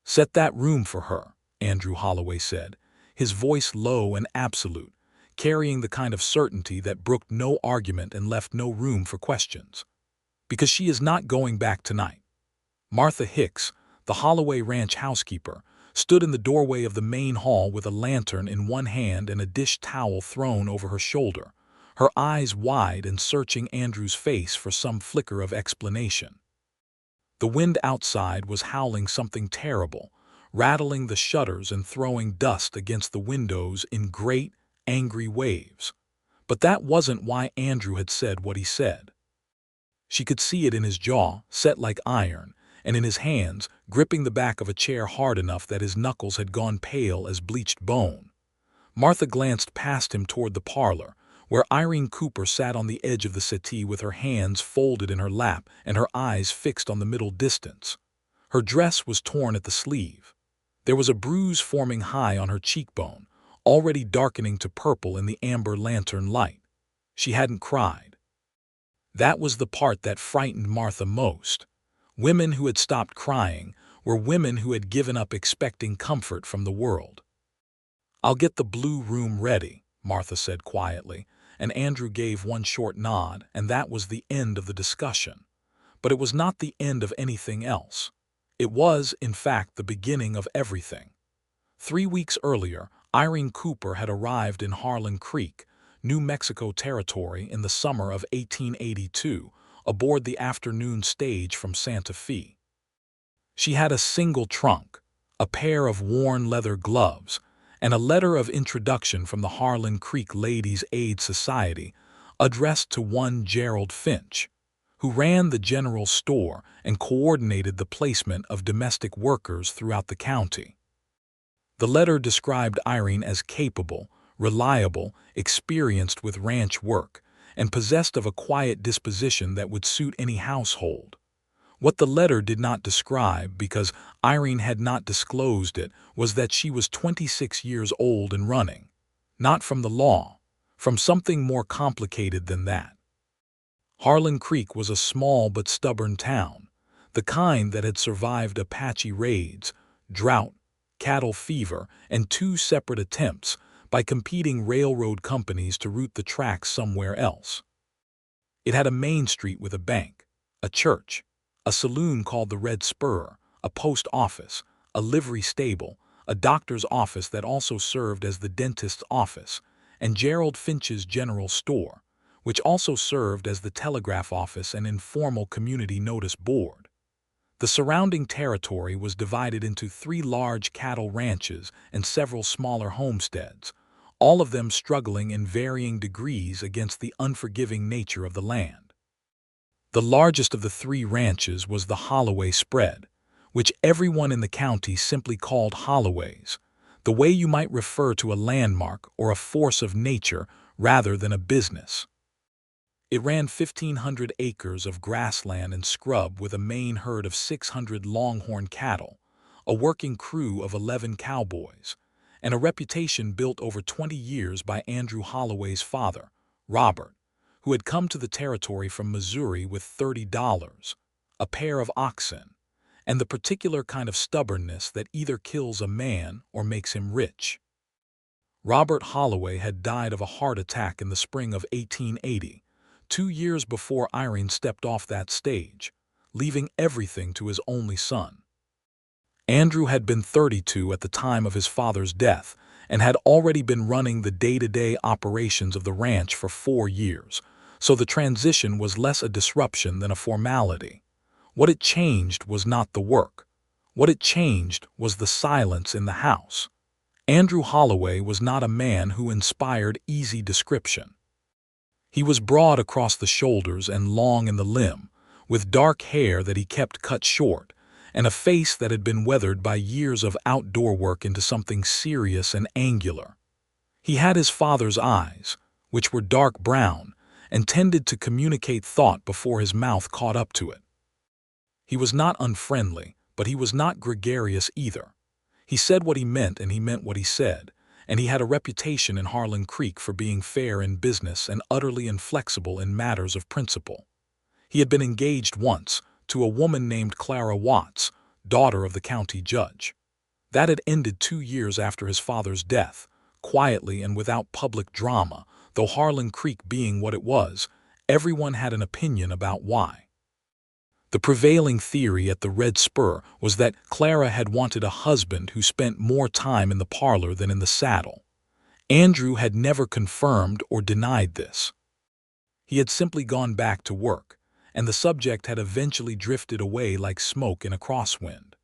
"Set that room for her," Andrew Holloway said, his voice low and absolute, carrying the kind of certainty that brooked no argument and left no room for questions. "Because she is not going back tonight." Martha Hicks, the Holloway Ranch housekeeper, stood in the doorway of the main hall with a lantern in one hand and a dish towel thrown over her shoulder, her eyes wide and searching Andrew's face for some flicker of explanation. The wind outside was howling something terrible, rattling the shutters and throwing dust against the windows in great, angry waves. But that wasn't why Andrew had said what he said. She could see it in his jaw, set like iron, and in his hands, gripping the back of a chair hard enough that his knuckles had gone pale as bleached bone. Martha glanced past him toward the parlor, where Irene Cooper sat on the edge of the settee with her hands folded in her lap and her eyes fixed on the middle distance. Her dress was torn at the sleeve. There was a bruise forming high on her cheekbone, already darkening to purple in the amber lantern light. She hadn't cried. That was the part that frightened Martha most. Women who had stopped crying were women who had given up expecting comfort from the world. "I'll get the blue room ready," Martha said quietly, and Andrew gave one short nod, and that was the end of the discussion. But it was not the end of anything else. It was, in fact, the beginning of everything. 3 weeks earlier, Irene Cooper had arrived in Harlan Creek, New Mexico Territory in the summer of 1882, aboard the afternoon stage from Santa Fe. She had a single trunk, a pair of worn leather gloves, and a letter of introduction from the Harlan Creek Ladies' Aid Society addressed to one Gerald Finch, who ran the general store and coordinated the placement of domestic workers throughout the county. The letter described Irene as capable, reliable, experienced with ranch work, and possessed of a quiet disposition that would suit any household. What the letter did not describe, because Irene had not disclosed it, was that she was 26 years old and running. Not from the law, from something more complicated than that. Harlan Creek was a small but stubborn town, the kind that had survived Apache raids, drought, cattle fever, and 2 separate attempts by competing railroad companies to route the tracks somewhere else. It had a main street with a bank, a church, a saloon called the Red Spur, a post office, a livery stable, a doctor's office that also served as the dentist's office, and Gerald Finch's general store, which also served as the telegraph office and informal community notice board. The surrounding territory was divided into 3 large cattle ranches and several smaller homesteads, all of them struggling in varying degrees against the unforgiving nature of the land. The largest of the 3 ranches was the Holloway spread, which everyone in the county simply called Holloway's, the way you might refer to a landmark or a force of nature rather than a business. It ran 1,500 acres of grassland and scrub with a main herd of 600 longhorn cattle, a working crew of 11 cowboys, and a reputation built over 20 years by Andrew Holloway's father, Robert, who had come to the territory from Missouri with $30, a pair of oxen, and the particular kind of stubbornness that either kills a man or makes him rich. Robert Holloway had died of a heart attack in the spring of 1880, 2 years before Irene stepped off that stage, leaving everything to his only son. Andrew had been 32 at the time of his father's death and had already been running the day-to-day operations of the ranch for 4 years, so the transition was less a disruption than a formality. What it changed was not the work. What it changed was the silence in the house. Andrew Holloway was not a man who inspired easy description. He was broad across the shoulders and long in the limb, with dark hair that he kept cut short, and a face that had been weathered by years of outdoor work into something serious and angular. He had his father's eyes, which were dark brown, and tended to communicate thought before his mouth caught up to it. He was not unfriendly, but he was not gregarious either. He said what he meant and he meant what he said, and he had a reputation in Harlan Creek for being fair in business and utterly inflexible in matters of principle. He had been engaged once to a woman named Clara Watts, daughter of the county judge. That had ended 2 years after his father's death, quietly and without public drama, though Harlan Creek being what it was, everyone had an opinion about why. The prevailing theory at the Red Spur was that Clara had wanted a husband who spent more time in the parlor than in the saddle. Andrew had never confirmed or denied this. He had simply gone back to work, and the subject had eventually drifted away like smoke in a crosswind.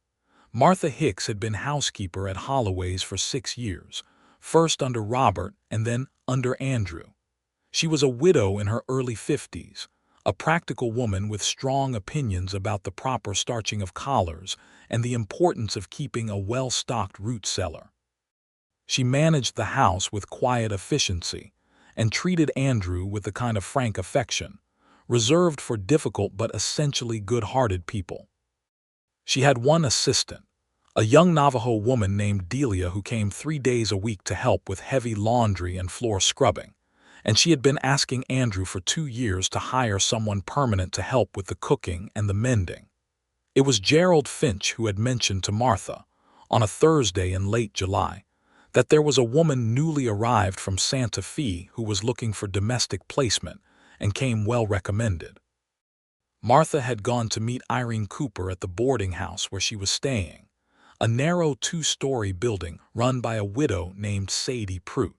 Martha Hicks had been housekeeper at Holloway's for 6 years, first under Robert and then under Andrew. She was a widow in her early 50s, a practical woman with strong opinions about the proper starching of collars and the importance of keeping a well-stocked root cellar. She managed the house with quiet efficiency and treated Andrew with the kind of frank affection reserved for difficult but essentially good-hearted people. She had one assistant, a young Navajo woman named Delia who came 3 days a week to help with heavy laundry and floor scrubbing, and she had been asking Andrew for 2 years to hire someone permanent to help with the cooking and the mending. It was Gerald Finch who had mentioned to Martha, on a Thursday in late July, that there was a woman newly arrived from Santa Fe who was looking for domestic placement and came well recommended. Martha had gone to meet Irene Cooper at the boarding house where she was staying, a narrow 2-story building run by a widow named Sadie Pruitt.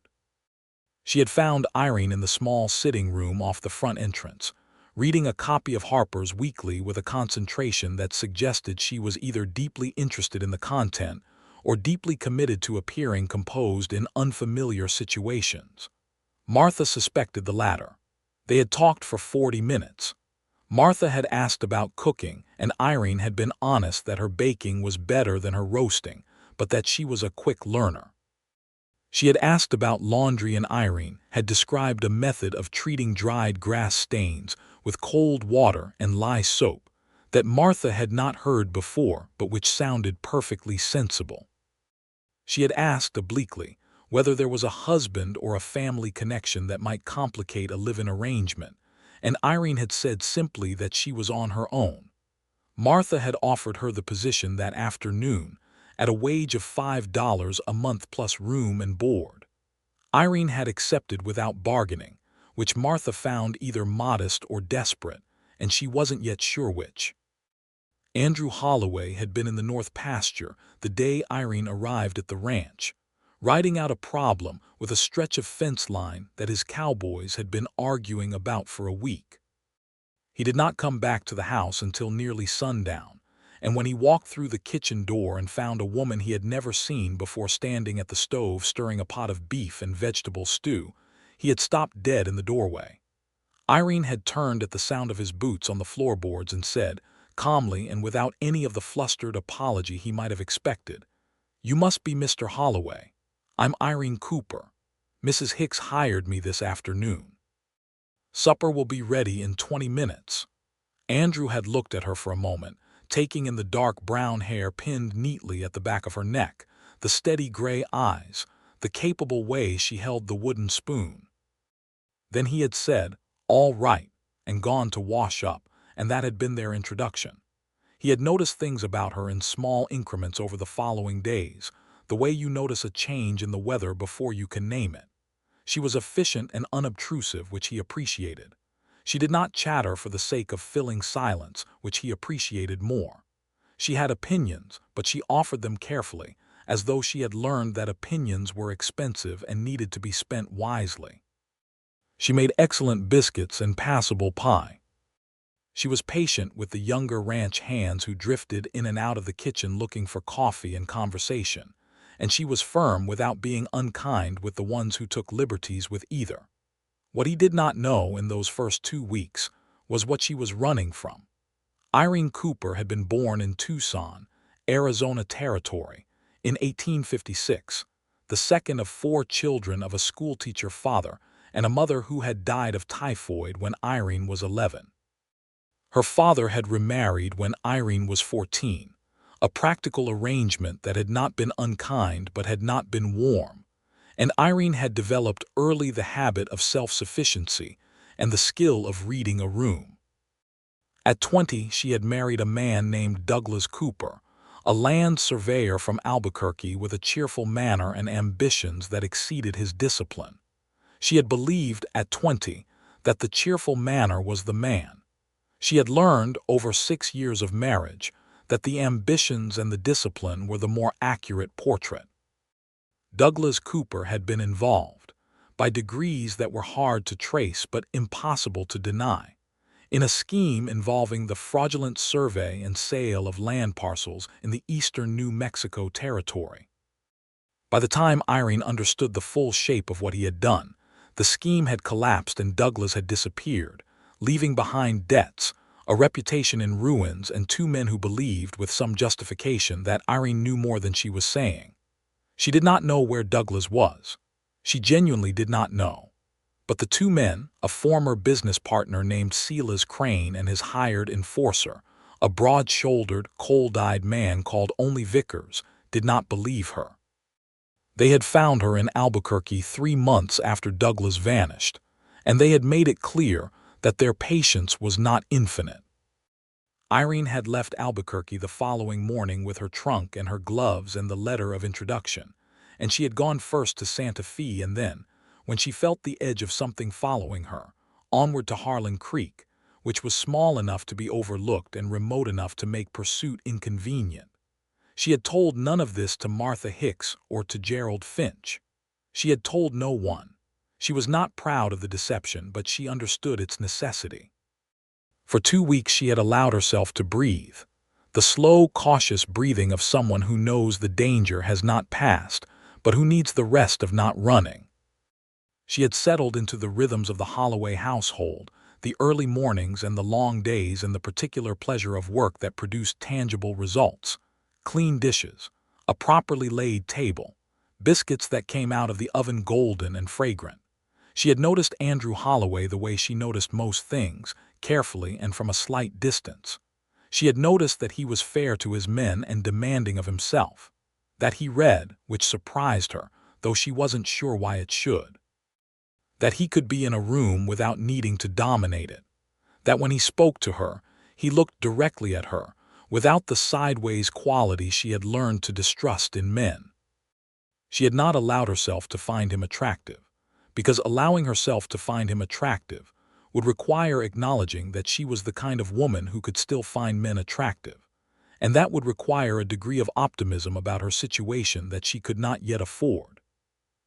She had found Irene in the small sitting room off the front entrance, reading a copy of Harper's Weekly with a concentration that suggested she was either deeply interested in the content or deeply committed to appearing composed in unfamiliar situations. Martha suspected the latter. They had talked for 40 minutes. Martha had asked about cooking, and Irene had been honest that her baking was better than her roasting, but that she was a quick learner. She had asked about laundry, and Irene had described a method of treating dried grass stains with cold water and lye soap that Martha had not heard before but which sounded perfectly sensible. She had asked obliquely whether there was a husband or a family connection that might complicate a live-in arrangement, and Irene had said simply that she was on her own. Martha had offered her the position that afternoon at a wage of $5 a month plus room and board. Irene had accepted without bargaining, which Martha found either modest or desperate, and she wasn't yet sure which. Andrew Holloway had been in the North Pasture the day Irene arrived at the ranch, riding out a problem with a stretch of fence line that his cowboys had been arguing about for a week. He did not come back to the house until nearly sundown, and when he walked through the kitchen door and found a woman he had never seen before standing at the stove stirring a pot of beef and vegetable stew, he had stopped dead in the doorway. Irene had turned at the sound of his boots on the floorboards and said, calmly and without any of the flustered apology he might have expected, "You must be Mr. Holloway. I'm Irene Cooper. Mrs. Hicks hired me this afternoon. Supper will be ready in 20 minutes. Andrew had looked at her for a moment, taking in the dark brown hair pinned neatly at the back of her neck, the steady gray eyes, the capable way she held the wooden spoon. Then he had said, "All right," and gone to wash up, and that had been their introduction. He had noticed things about her in small increments over the following days, the way you notice a change in the weather before you can name it. She was efficient and unobtrusive, which he appreciated. She did not chatter for the sake of filling silence, which he appreciated more. She had opinions, but she offered them carefully, as though she had learned that opinions were expensive and needed to be spent wisely. She made excellent biscuits and passable pie. She was patient with the younger ranch hands who drifted in and out of the kitchen looking for coffee and conversation, and she was firm without being unkind with the ones who took liberties with either. What he did not know in those first 2 weeks was what she was running from. Irene Cooper had been born in Tucson, Arizona Territory, in 1856, the second of 4 children of a schoolteacher father and a mother who had died of typhoid when Irene was 11. Her father had remarried when Irene was 14, a practical arrangement that had not been unkind but had not been warm, and Irene had developed early the habit of self-sufficiency and the skill of reading a room. At 20, she had married a man named Douglas Cooper, a land surveyor from Albuquerque with a cheerful manner and ambitions that exceeded his discipline. She had believed at 20 that the cheerful manner was the man. She had learned over 6 years of marriage that the ambitions and the discipline were the more accurate portrait. Douglas Cooper had been involved, by degrees that were hard to trace but impossible to deny, in a scheme involving the fraudulent survey and sale of land parcels in the eastern New Mexico territory. By the time Irene understood the full shape of what he had done, the scheme had collapsed and Douglas had disappeared, leaving behind debts, a reputation in ruins, and 2 men who believed, with some justification, that Irene knew more than she was saying. She did not know where Douglas was. She genuinely did not know. But the 2 men, a former business partner named Silas Crane and his hired enforcer, a broad-shouldered, cold-eyed man called only Vickers, did not believe her. They had found her in Albuquerque 3 months after Douglas vanished, and they had made it clear that their patience was not infinite. Irene had left Albuquerque the following morning with her trunk and her gloves and the letter of introduction, and she had gone first to Santa Fe and then, when she felt the edge of something following her, onward to Harlan Creek, which was small enough to be overlooked and remote enough to make pursuit inconvenient. She had told none of this to Martha Hicks or to Gerald Finch. She had told no one. She was not proud of the deception, but she understood its necessity. For 2 weeks she had allowed herself to breathe, the slow, cautious breathing of someone who knows the danger has not passed, but who needs the rest of not running. She had settled into the rhythms of the Holloway household, the early mornings and the long days, and the particular pleasure of work that produced tangible results: clean dishes, a properly laid table, biscuits that came out of the oven golden and fragrant. She had noticed Andrew Holloway the way she noticed most things, carefully and from a slight distance. She had noticed that he was fair to his men and demanding of himself, that he read, which surprised her, though she wasn't sure why it should, that he could be in a room without needing to dominate it, that when he spoke to her, he looked directly at her, without the sideways quality she had learned to distrust in men. She had not allowed herself to find him attractive, because allowing herself to find him attractive would require acknowledging that she was the kind of woman who could still find men attractive, and that would require a degree of optimism about her situation that she could not yet afford.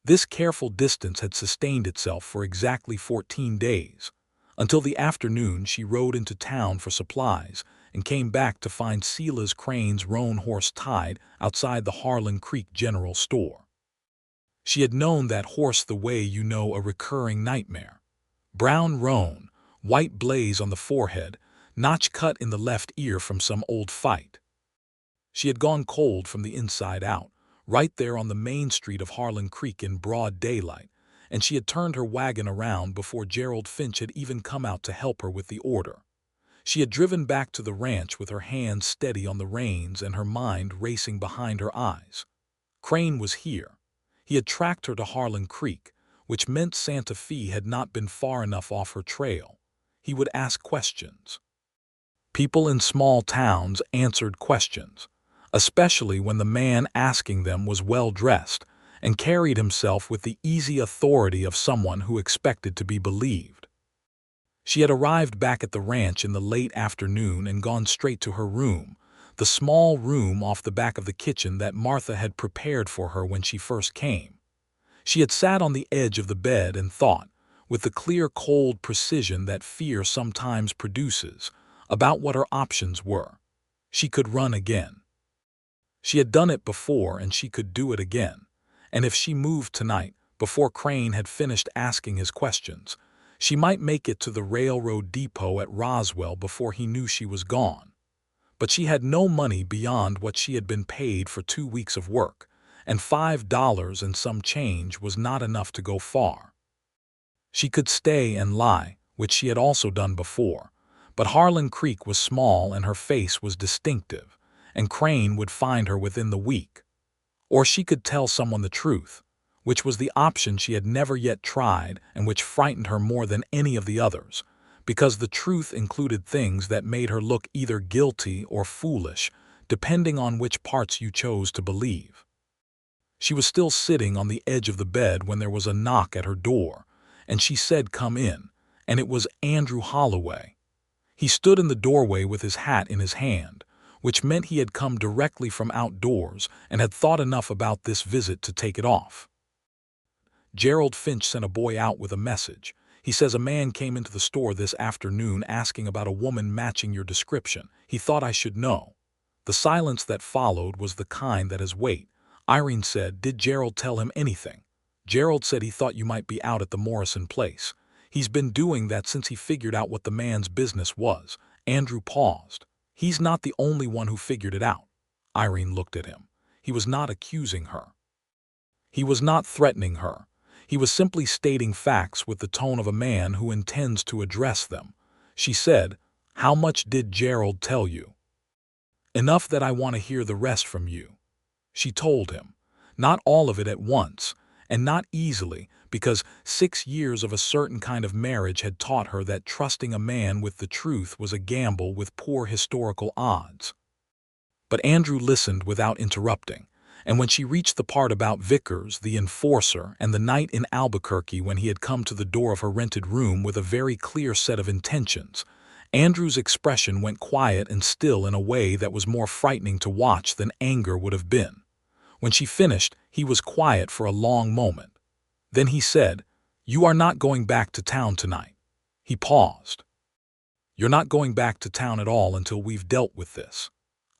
This careful distance had sustained itself for exactly 14 days, until the afternoon she rode into town for supplies and came back to find Silas Crane's roan horse tied outside the Harlan Creek General Store. She had known that horse the way you know a recurring nightmare. Brown roan, white blaze on the forehead, notch cut in the left ear from some old fight. She had gone cold from the inside out, right there on the main street of Harlan Creek in broad daylight, and she had turned her wagon around before Gerald Finch had even come out to help her with the order. She had driven back to the ranch with her hands steady on the reins and her mind racing behind her eyes. Crane was here. He had tracked her to Harlan Creek, which meant Santa Fe had not been far enough off her trail. He would ask questions. People in small towns answered questions, especially when the man asking them was well-dressed and carried himself with the easy authority of someone who expected to be believed. She had arrived back at the ranch in the late afternoon and gone straight to her room, the small room off the back of the kitchen that Martha had prepared for her when she first came. She had sat on the edge of the bed and thought, with the clear, cold precision that fear sometimes produces, about what her options were. She could run again. She had done it before and she could do it again, and if she moved tonight, before Crane had finished asking his questions, she might make it to the railroad depot at Roswell before he knew she was gone. But she had no money beyond what she had been paid for 2 weeks of work, and $5 and some change was not enough to go far. She could stay and lie, which she had also done before, but Harlan Creek was small and her face was distinctive, and Crane would find her within the week. Or she could tell someone the truth, which was the option she had never yet tried and which frightened her more than any of the others, because the truth included things that made her look either guilty or foolish, depending on which parts you chose to believe. She was still sitting on the edge of the bed when there was a knock at her door, and she said, "Come in," and it was Andrew Holloway. He stood in the doorway with his hat in his hand, which meant he had come directly from outdoors and had thought enough about this visit to take it off. "Gerald Finch sent a boy out with a message. He says a man came into the store this afternoon asking about a woman matching your description. He thought I should know." The silence that followed was the kind that has weight. Irene said, "Did Gerald tell him anything?" "Gerald said he thought you might be out at the Morrison place. He's been doing that since he figured out what the man's business was." Andrew paused. "He's not the only one who figured it out." Irene looked at him. He was not accusing her. He was not threatening her. He was simply stating facts with the tone of a man who intends to address them. She said, "How much did Gerald tell you?" "Enough that I want to hear the rest from you." She told him. Not all of it at once, and not easily, because 6 years of a certain kind of marriage had taught her that trusting a man with the truth was a gamble with poor historical odds. But Andrew listened without interrupting, and when she reached the part about Vickers, the enforcer, and the night in Albuquerque when he had come to the door of her rented room with a very clear set of intentions, Andrew's expression went quiet and still in a way that was more frightening to watch than anger would have been. When she finished, he was quiet for a long moment. Then he said, "You are not going back to town tonight." He paused. "You're not going back to town at all until we've dealt with this."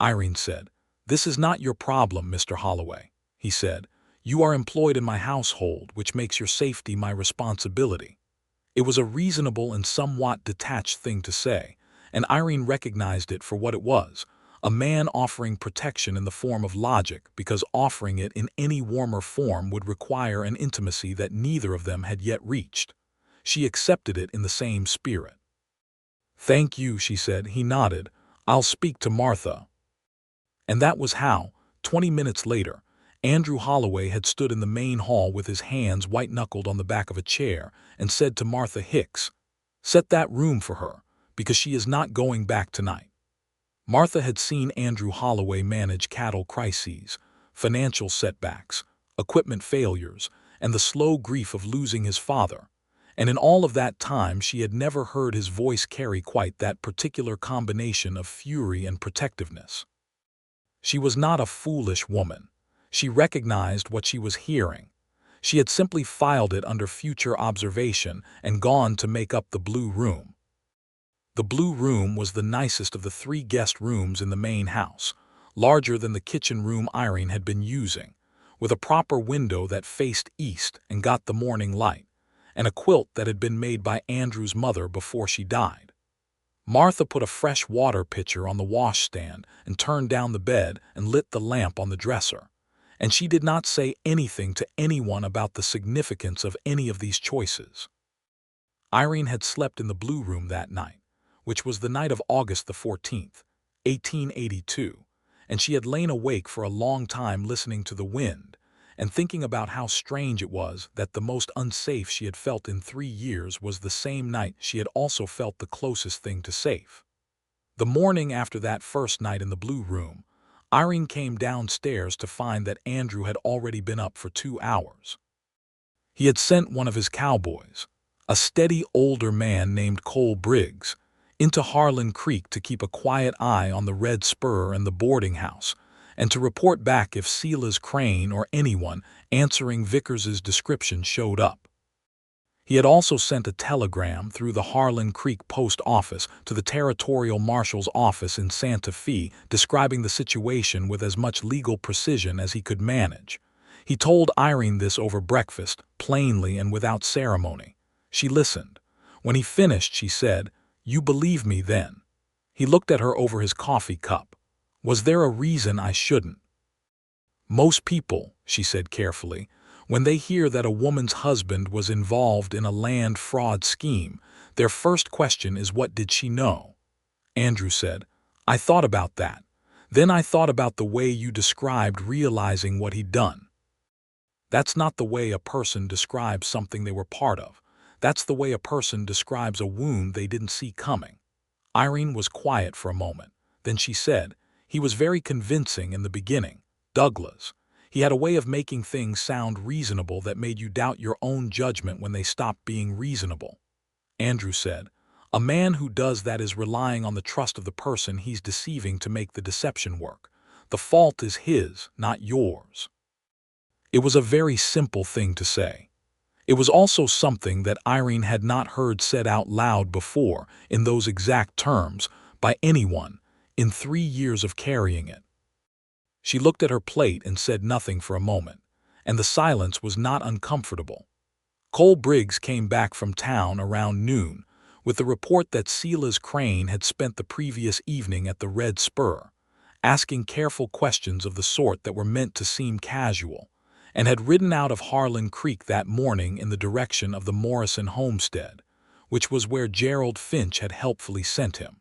Irene said, "This is not your problem, Mr. Holloway," he said. "You are employed in my household, which makes your safety my responsibility." It was a reasonable and somewhat detached thing to say, and Irene recognized it for what it was. A man offering protection in the form of logic, because offering it in any warmer form would require an intimacy that neither of them had yet reached. She accepted it in the same spirit. "Thank you," she said. He nodded. "I'll speak to Martha." And that was how, 20 minutes later, Andrew Holloway had stood in the main hall with his hands white-knuckled on the back of a chair and said to Martha Hicks, "Set that room for her, because she is not going back tonight." Martha had seen Andrew Holloway manage cattle crises, financial setbacks, equipment failures, and the slow grief of losing his father, and in all of that time she had never heard his voice carry quite that particular combination of fury and protectiveness. She was not a foolish woman. She recognized what she was hearing. She had simply filed it under future observation and gone to make up the blue room. The blue room was the nicest of the 3 guest rooms in the main house, larger than the kitchen room Irene had been using, with a proper window that faced east and got the morning light, and a quilt that had been made by Andrew's mother before she died. Martha put a fresh water pitcher on the washstand and turned down the bed and lit the lamp on the dresser, and she did not say anything to anyone about the significance of any of these choices. Irene had slept in the blue room that night, which was the night of August the 14th, 1882, and she had lain awake for a long time listening to the wind and thinking about how strange it was that the most unsafe she had felt in 3 years was the same night she had also felt the closest thing to safe. The morning after that first night in the blue room, Irene came downstairs to find that Andrew had already been up for 2 hours. He had sent one of his cowboys, a steady older man named Cole Briggs, into Harlan Creek to keep a quiet eye on the Red Spur and the boarding house, and to report back if Silas Crane or anyone answering Vickers's description showed up. He had also sent a telegram through the Harlan Creek post office to the territorial marshal's office in Santa Fe describing the situation with as much legal precision as he could manage. He told Irene this over breakfast, plainly and without ceremony. She listened. When he finished, she said, "You believe me then?" He looked at her over his coffee cup. "Was there a reason I shouldn't?" "Most people," she said carefully, "when they hear that a woman's husband was involved in a land fraud scheme, their first question is what did she know?" Andrew said, "I thought about that. Then I thought about the way you described realizing what he'd done. That's not the way a person describes something they were part of. That's the way a person describes a wound they didn't see coming." Irene was quiet for a moment. Then she said, He was very convincing in the beginning, Douglas. He had a way of making things sound reasonable that made you doubt your own judgment when they stopped being reasonable. Andrew said, "A man who does that is relying on the trust of the person he's deceiving to make the deception work. The fault is his, not yours." It was a very simple thing to say. It was also something that Irene had not heard said out loud before, in those exact terms, by anyone, in 3 years of carrying it. She looked at her plate and said nothing for a moment, and the silence was not uncomfortable. Cole Briggs came back from town around noon, with the report that Silas Crane had spent the previous evening at the Red Spur, asking careful questions of the sort that were meant to seem casual, and had ridden out of Harlan Creek that morning in the direction of the Morrison homestead, which was where Gerald Finch had helpfully sent him.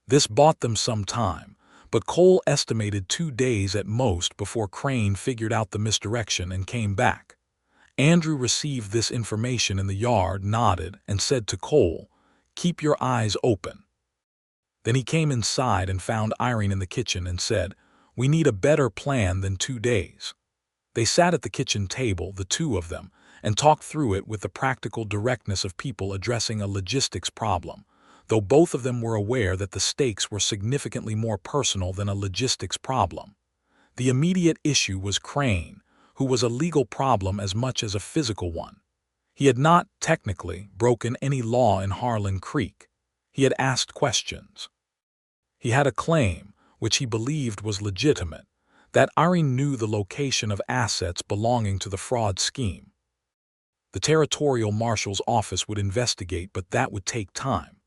This bought them some time, but Cole estimated 2 days at most before Crane figured out the misdirection and came back. Andrew received this information in the yard, nodded, and said to Cole, "Keep your eyes open." Then he came inside and found Irene in the kitchen and said, "We need a better plan than 2 days." They sat at the kitchen table, the two of them, and talked through it with the practical directness of people addressing a logistics problem, though both of them were aware that the stakes were significantly more personal than a logistics problem. The immediate issue was Crane, who was a legal problem as much as a physical one. He had not, technically, broken any law in Harlan Creek. He had asked questions. He had a claim, which he believed was legitimate, that Irene knew the location of assets belonging to the fraud scheme. The territorial marshal's office would investigate, but that would take time.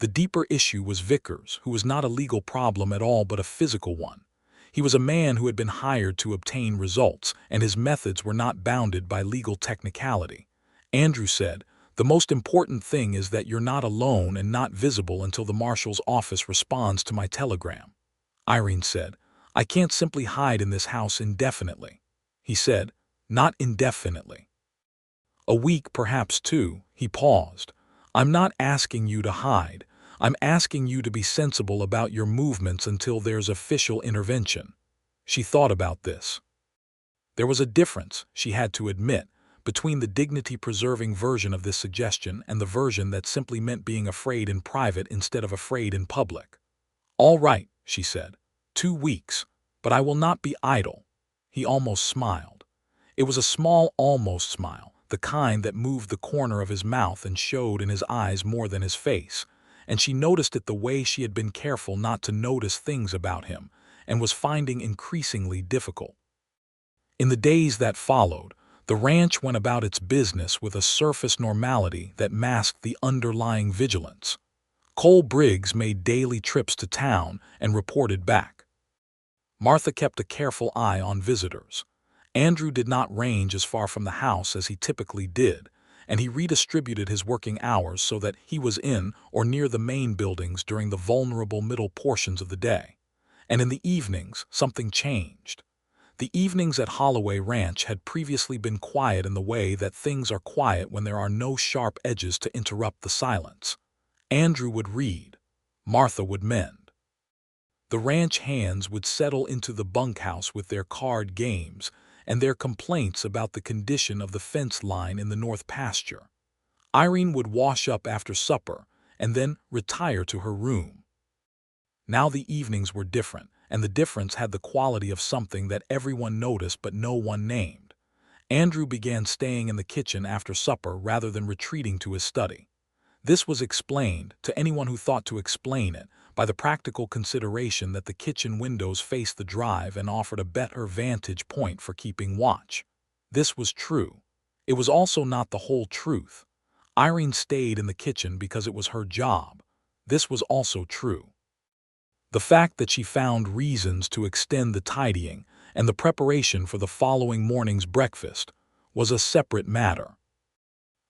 The deeper issue was Vickers, who was not a legal problem at all but a physical one. He was a man who had been hired to obtain results, and his methods were not bounded by legal technicality. Andrew said, "The most important thing is that you're not alone and not visible until the marshal's office responds to my telegram." Irene said, "I can't simply hide in this house indefinitely." He said, "Not indefinitely. A week, perhaps 2. He paused. "I'm not asking you to hide. I'm asking you to be sensible about your movements until there's official intervention." She thought about this. There was a difference, she had to admit, between the dignity-preserving version of this suggestion and the version that simply meant being afraid in private instead of afraid in public. "All right," she said. 2 weeks, but I will not be idle." He almost smiled. It was a small almost smile, the kind that moved the corner of his mouth and showed in his eyes more than his face, and she noticed it the way she had been careful not to notice things about him and was finding increasingly difficult. In the days that followed, the ranch went about its business with a surface normality that masked the underlying vigilance. Cole Briggs made daily trips to town and reported back. Martha kept a careful eye on visitors. Andrew did not range as far from the house as he typically did, and he redistributed his working hours so that he was in or near the main buildings during the vulnerable middle portions of the day. And in the evenings, something changed. The evenings at Holloway Ranch had previously been quiet in the way that things are quiet when there are no sharp edges to interrupt the silence. Andrew would read. Martha would mend. The ranch hands would settle into the bunkhouse with their card games and their complaints about the condition of the fence line in the north pasture. Irene would wash up after supper and then retire to her room. Now the evenings were different, and the difference had the quality of something that everyone noticed but no one named. Andrew began staying in the kitchen after supper rather than retreating to his study. This was explained, to anyone who thought to explain it, by the practical consideration that the kitchen windows faced the drive and offered a better vantage point for keeping watch. This was true. It was also not the whole truth. Irene stayed in the kitchen because it was her job. This was also true. The fact that she found reasons to extend the tidying and the preparation for the following morning's breakfast was a separate matter.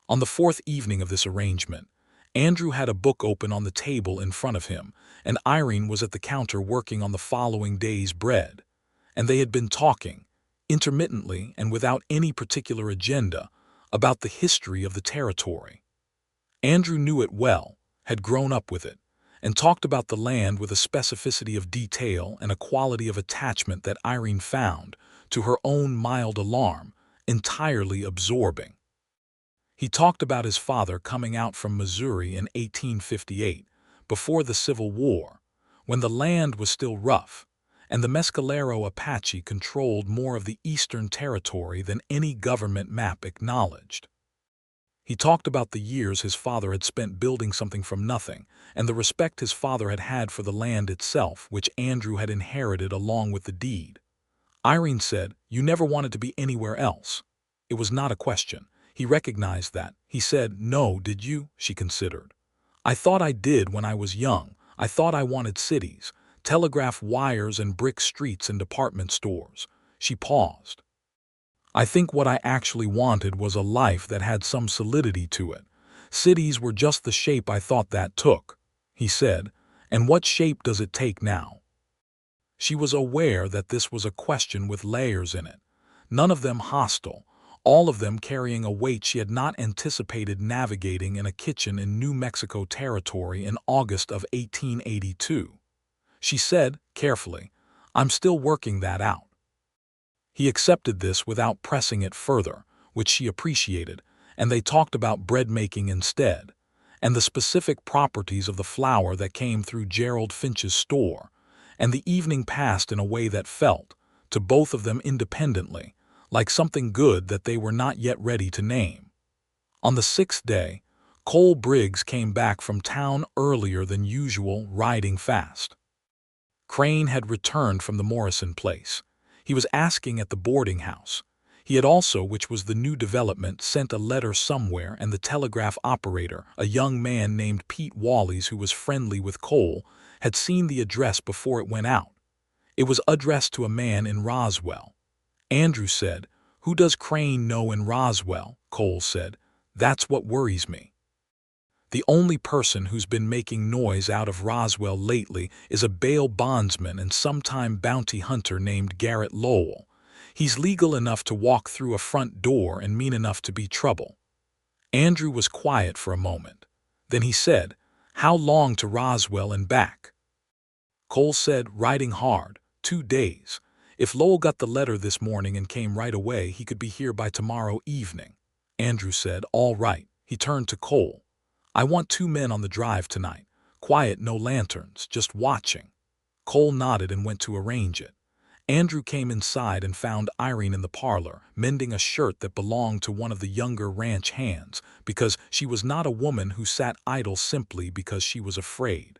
On the 4th evening of this arrangement, Andrew had a book open on the table in front of him, and Irene was at the counter working on the following day's bread. And they had been talking, intermittently and without any particular agenda, about the history of the territory. Andrew knew it well, had grown up with it, and talked about the land with a specificity of detail and a quality of attachment that Irene found, to her own mild alarm, entirely absorbing. He talked about his father coming out from Missouri in 1858, before the Civil War, when the land was still rough, and the Mescalero Apache controlled more of the eastern territory than any government map acknowledged. He talked about the years his father had spent building something from nothing, and the respect his father had had for the land itself, which Andrew had inherited along with the deed. Irene said, "You never wanted to be anywhere else." It was not a question. He recognized that. He said, "No, did you?" She considered. "I thought I did when I was young. I thought I wanted cities, telegraph wires and brick streets and department stores." She paused. "I think what I actually wanted was a life that had some solidity to it. Cities were just the shape I thought that took," he said. "And what shape does it take now?" She was aware that this was a question with layers in it, none of them hostile, all of them carrying a weight she had not anticipated navigating in a kitchen in New Mexico territory in August of 1882. She said, carefully, "I'm still working that out." He accepted this without pressing it further, which she appreciated, and they talked about bread making instead, and the specific properties of the flour that came through Gerald Finch's store, and the evening passed in a way that felt, to both of them independently, like something good that they were not yet ready to name. On the sixth day, Cole Briggs came back from town earlier than usual, riding fast. Crane had returned from the Morrison place. He was asking at the boarding house. He had also, which was the new development, sent a letter somewhere, and the telegraph operator, a young man named Pete Wallies who was friendly with Cole, had seen the address before it went out. It was addressed to a man in Roswell. Andrew said, "Who does Crane know in Roswell?" Cole said, "That's what worries me. The only person who's been making noise out of Roswell lately is a bail bondsman and sometime bounty hunter named Garrett Lowell. He's legal enough to walk through a front door and mean enough to be trouble." Andrew was quiet for a moment. Then he said, "How long to Roswell and back?" Cole said, "Riding hard, 2 days. If Lowell got the letter this morning and came right away, he could be here by tomorrow evening." Andrew said, "All right." He turned to Cole. "I want 2 men on the drive tonight. Quiet, no lanterns, just watching." Cole nodded and went to arrange it. Andrew came inside and found Irene in the parlor, mending a shirt that belonged to one of the younger ranch hands, because she was not a woman who sat idle simply because she was afraid.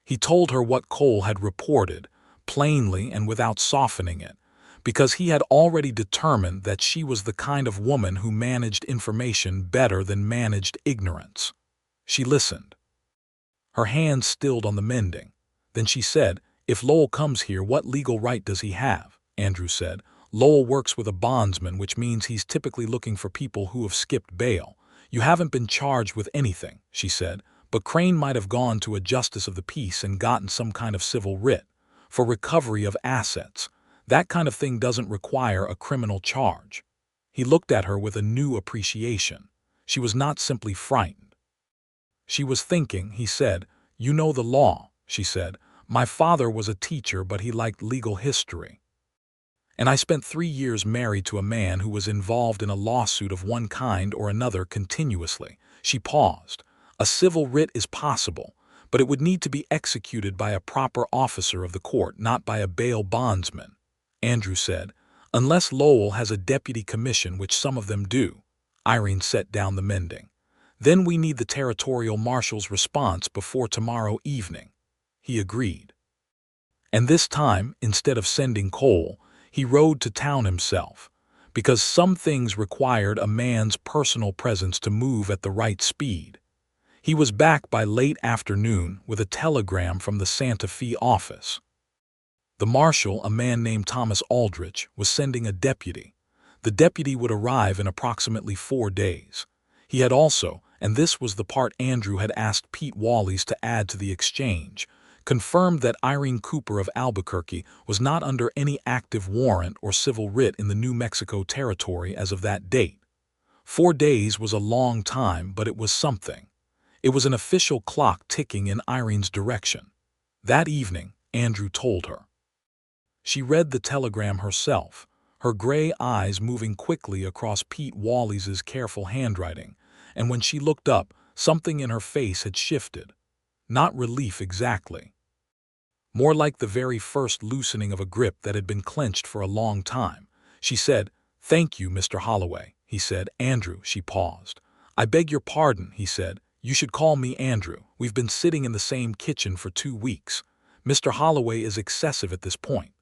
He told her what Cole had reported, plainly and without softening it, because he had already determined that she was the kind of woman who managed information better than managed ignorance. She listened. Her hands stilled on the mending. Then she said, "If Lowell comes here, what legal right does he have?" Andrew said, "Lowell works with a bondsman, which means he's typically looking for people who have skipped bail. You haven't been charged with anything," she said, "but Crane might have gone to a justice of the peace and gotten some kind of civil writ for recovery of assets. That kind of thing doesn't require a criminal charge." He looked at her with a new appreciation. She was not simply frightened. She was thinking. He said, "You know the law," she said. "My father was a teacher, but he liked legal history. And I spent 3 years married to a man who was involved in a lawsuit of one kind or another continuously." She paused. "A civil writ is possible, but it would need to be executed by a proper officer of the court, not by a bail bondsman." Andrew said, "Unless Lowell has a deputy commission, which some of them do." Irene set down the mending. "Then we need the territorial marshal's response before tomorrow evening." He agreed. And this time, instead of sending Cole, he rode to town himself, because some things required a man's personal presence to move at the right speed. He was back by late afternoon with a telegram from the Santa Fe office. The marshal, a man named Thomas Aldrich, was sending a deputy. The deputy would arrive in approximately 4 days. He had also, and this was the part Andrew had asked Pete Wallies to add to the exchange, confirmed that Irene Cooper of Albuquerque was not under any active warrant or civil writ in the New Mexico territory as of that date. 4 days was a long time, but it was something. It was an official clock ticking in Irene's direction. That evening, Andrew told her. She read the telegram herself, her gray eyes moving quickly across Pete Wallis's careful handwriting, and when she looked up, something in her face had shifted. Not relief exactly. More like the very first loosening of a grip that had been clenched for a long time. She said, "Thank you, Mr. Holloway," he said. "Andrew," she paused. "I beg your pardon," he said. "You should call me Andrew. We've been sitting in the same kitchen for 2 weeks. Mr. Holloway is excessive at this point."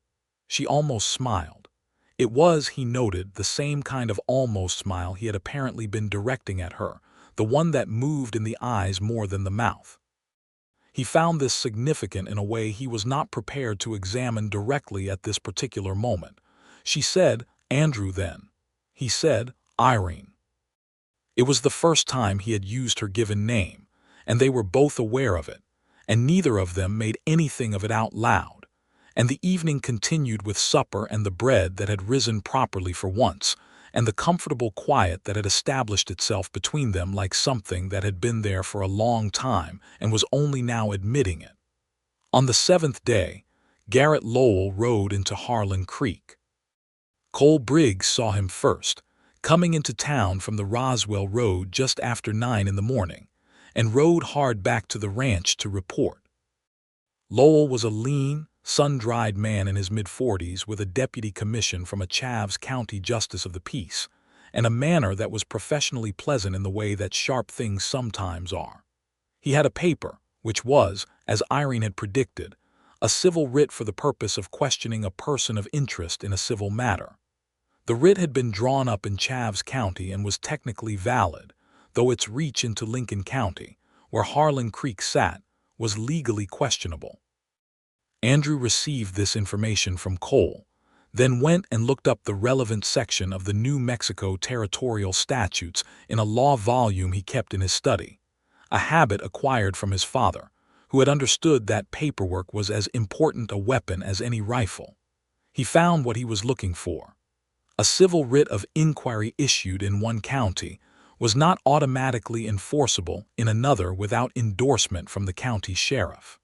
She almost smiled. It was, he noted, the same kind of almost smile he had apparently been directing at her, the one that moved in the eyes more than the mouth. He found this significant in a way he was not prepared to examine directly at this particular moment. She said, "Andrew, then." He said, "Irene." It was the first time he had used her given name, and they were both aware of it, and neither of them made anything of it out loud. And the evening continued with supper and the bread that had risen properly for once, and the comfortable quiet that had established itself between them like something that had been there for a long time and was only now admitting it. On the 7th day, Garrett Lowell rode into Harlan Creek. Cole Briggs saw him first, coming into town from the Roswell Road just after 9 in the morning, and rode hard back to the ranch to report. Lowell was a lean, sun-dried man in his mid-40s with a deputy commission from a Chaves County Justice of the Peace, and a manner that was professionally pleasant in the way that sharp things sometimes are. He had a paper, which was, as Irene had predicted, a civil writ for the purpose of questioning a person of interest in a civil matter. The writ had been drawn up in Chaves County and was technically valid, though its reach into Lincoln County, where Harlan Creek sat, was legally questionable. Andrew received this information from Cole, then went and looked up the relevant section of the New Mexico territorial statutes in a law volume he kept in his study, a habit acquired from his father, who had understood that paperwork was as important a weapon as any rifle. He found what he was looking for. A civil writ of inquiry issued in one county was not automatically enforceable in another without endorsement from the county sheriff.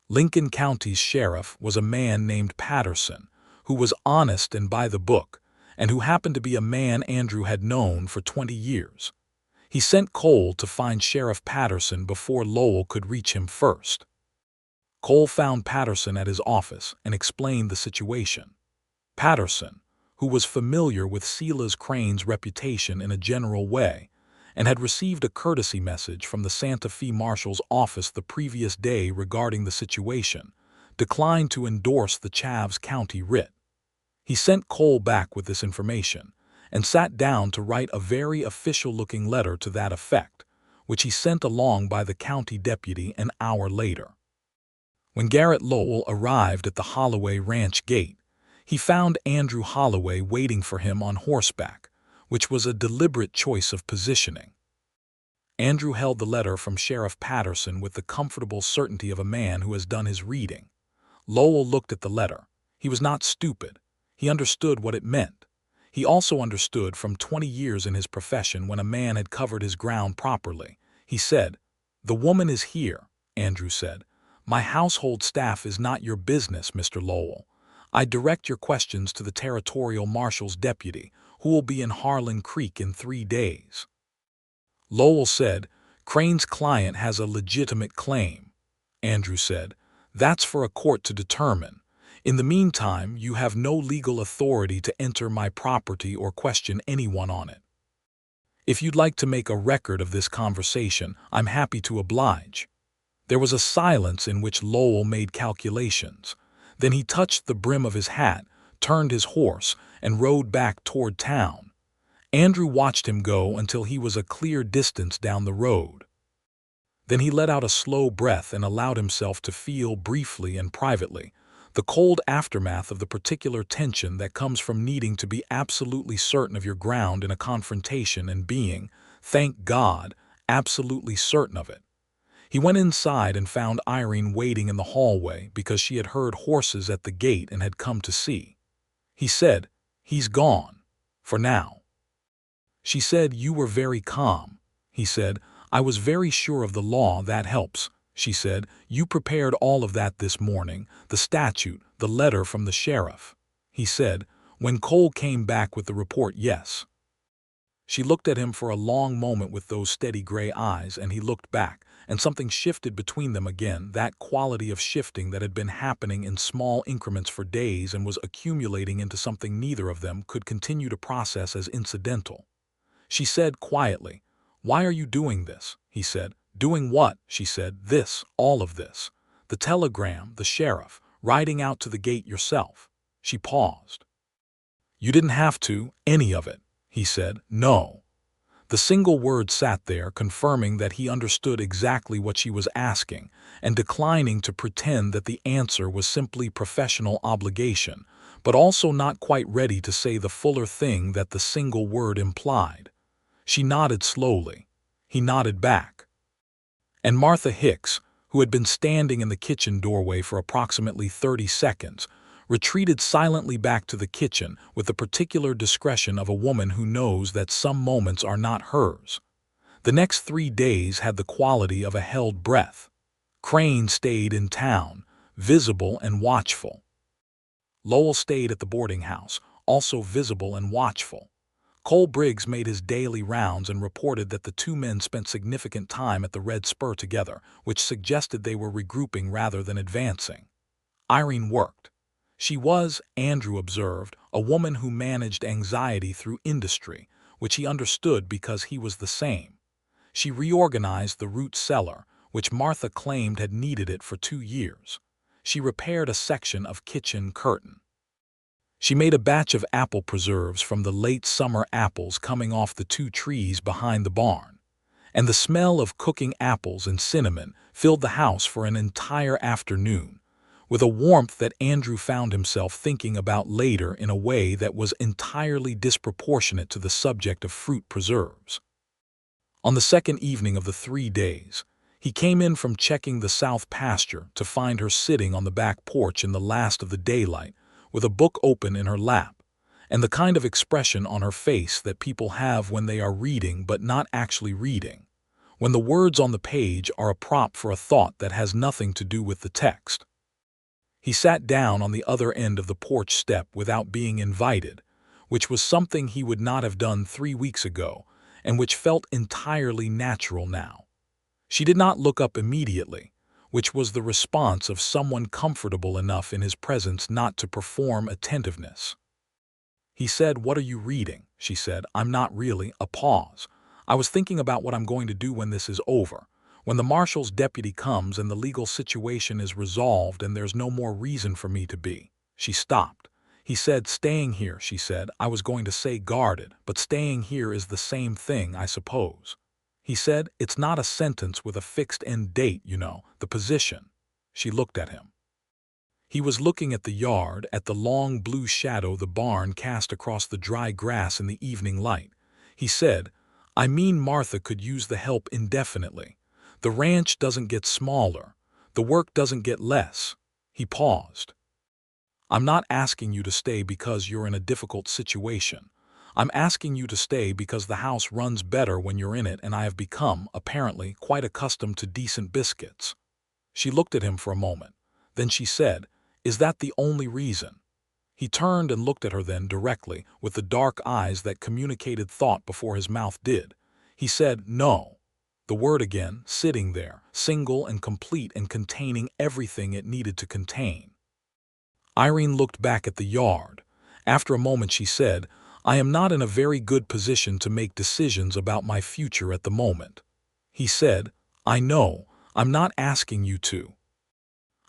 Lincoln County's sheriff was a man named Patterson, who was honest and by the book, and who happened to be a man Andrew had known for 20 years. He sent Cole to find Sheriff Patterson before Lowell could reach him first. Cole found Patterson at his office and explained the situation. Patterson, who was familiar with Silas Crane's reputation in a general way, and had received a courtesy message from the Santa Fe Marshal's office the previous day regarding the situation, declined to endorse the Chaves County writ. He sent Cole back with this information, and sat down to write a very official-looking letter to that effect, which he sent along by the county deputy an hour later. When Garrett Lowell arrived at the Holloway Ranch gate, he found Andrew Holloway waiting for him on horseback, which was a deliberate choice of positioning. Andrew held the letter from Sheriff Patterson with the comfortable certainty of a man who has done his reading. Lowell looked at the letter. He was not stupid. He understood what it meant. He also understood from 20 years in his profession when a man had covered his ground properly. He said, "The woman is here," Andrew said. "My household staff is not your business, Mr. Lowell. I direct your questions to the territorial marshal's deputy, who will be in Harlan Creek in 3 days. Lowell said, "Crane's client has a legitimate claim." Andrew said, "That's for a court to determine. In the meantime, you have no legal authority to enter my property or question anyone on it. If you'd like to make a record of this conversation, I'm happy to oblige." There was a silence in which Lowell made calculations. Then he touched the brim of his hat, turned his horse, and rode back toward town. Andrew watched him go until he was a clear distance down the road. Then he let out a slow breath and allowed himself to feel briefly and privately the cold aftermath of the particular tension that comes from needing to be absolutely certain of your ground in a confrontation and being, thank God, absolutely certain of it. He went inside and found Irene waiting in the hallway because she had heard horses at the gate and had come to see. He said, "He's gone. For now." She said, "You were very calm." He said, "I was very sure of the law, that helps," she said. "You prepared all of that this morning, the statute, the letter from the sheriff," he said, when Cole came back with the report. "Yes." She looked at him for a long moment with those steady gray eyes, and he looked back, and something shifted between them again, that quality of shifting that had been happening in small increments for days and was accumulating into something neither of them could continue to process as incidental. She said quietly, "Why are you doing this?" he said. "Doing what?" she said. "This, all of this. The telegram, the sheriff, riding out to the gate yourself." She paused. "You didn't have to, any of it," he said. "No." The single word sat there, confirming that he understood exactly what she was asking, and declining to pretend that the answer was simply professional obligation, but also not quite ready to say the fuller thing that the single word implied. She nodded slowly. He nodded back. And Martha Hicks, who had been standing in the kitchen doorway for approximately 30 seconds, retreated silently back to the kitchen with the particular discretion of a woman who knows that some moments are not hers. The next 3 days had the quality of a held breath. Crane stayed in town, visible and watchful. Lowell stayed at the boarding house, also visible and watchful. Cole Briggs made his daily rounds and reported that the two men spent significant time at the Red Spur together, which suggested they were regrouping rather than advancing. Irene worked. She was, Andrew observed, a woman who managed anxiety through industry, which he understood because he was the same. She reorganized the root cellar, which Martha claimed had needed it for 2 years. She repaired a section of kitchen curtain. She made a batch of apple preserves from the late summer apples coming off the 2 trees behind the barn. And the smell of cooking apples and cinnamon filled the house for an entire afternoon, with a warmth that Andrew found himself thinking about later in a way that was entirely disproportionate to the subject of fruit preserves. On the second evening of the 3 days, he came in from checking the south pasture to find her sitting on the back porch in the last of the daylight, with a book open in her lap, and the kind of expression on her face that people have when they are reading but not actually reading, when the words on the page are a prop for a thought that has nothing to do with the text. He sat down on the other end of the porch step without being invited, which was something he would not have done 3 weeks ago, and which felt entirely natural now. She did not look up immediately, which was the response of someone comfortable enough in his presence not to perform attentiveness. He said, "What are you reading?" she said. "I'm not really." A pause. "I was thinking about what I'm going to do when this is over. When the marshal's deputy comes and the legal situation is resolved and there's no more reason for me to be." She stopped. He said, "Staying here," she said. "I was going to say guarded, but staying here is the same thing, I suppose." He said, "It's not a sentence with a fixed end date, you know, the position." She looked at him. He was looking at the yard, at the long blue shadow the barn cast across the dry grass in the evening light. He said, "I mean Martha could use the help indefinitely. The ranch doesn't get smaller. The work doesn't get less." He paused. "I'm not asking you to stay because you're in a difficult situation. I'm asking you to stay because the house runs better when you're in it, and I have become, apparently, quite accustomed to decent biscuits." She looked at him for a moment. Then she said, "Is that the only reason?" He turned and looked at her then directly, with the dark eyes that communicated thought before his mouth did. He said, "No." The word again, sitting there, single and complete and containing everything it needed to contain. Irene looked back at the yard. After a moment she said, "I am not in a very good position to make decisions about my future at the moment." He said, "I know. I'm not asking you to.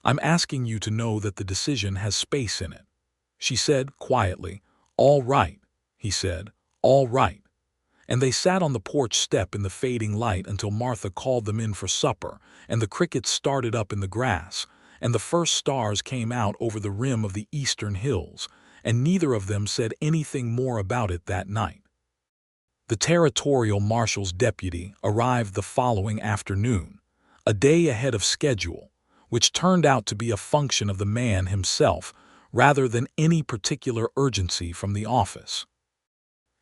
I'm asking you to know that the decision has space in it." She said quietly, "All right," he said, "all right." And they sat on the porch step in the fading light until Martha called them in for supper, and the crickets started up in the grass, and the first stars came out over the rim of the eastern hills, and neither of them said anything more about it that night. The territorial marshal's deputy arrived the following afternoon, a day ahead of schedule, which turned out to be a function of the man himself rather than any particular urgency from the office.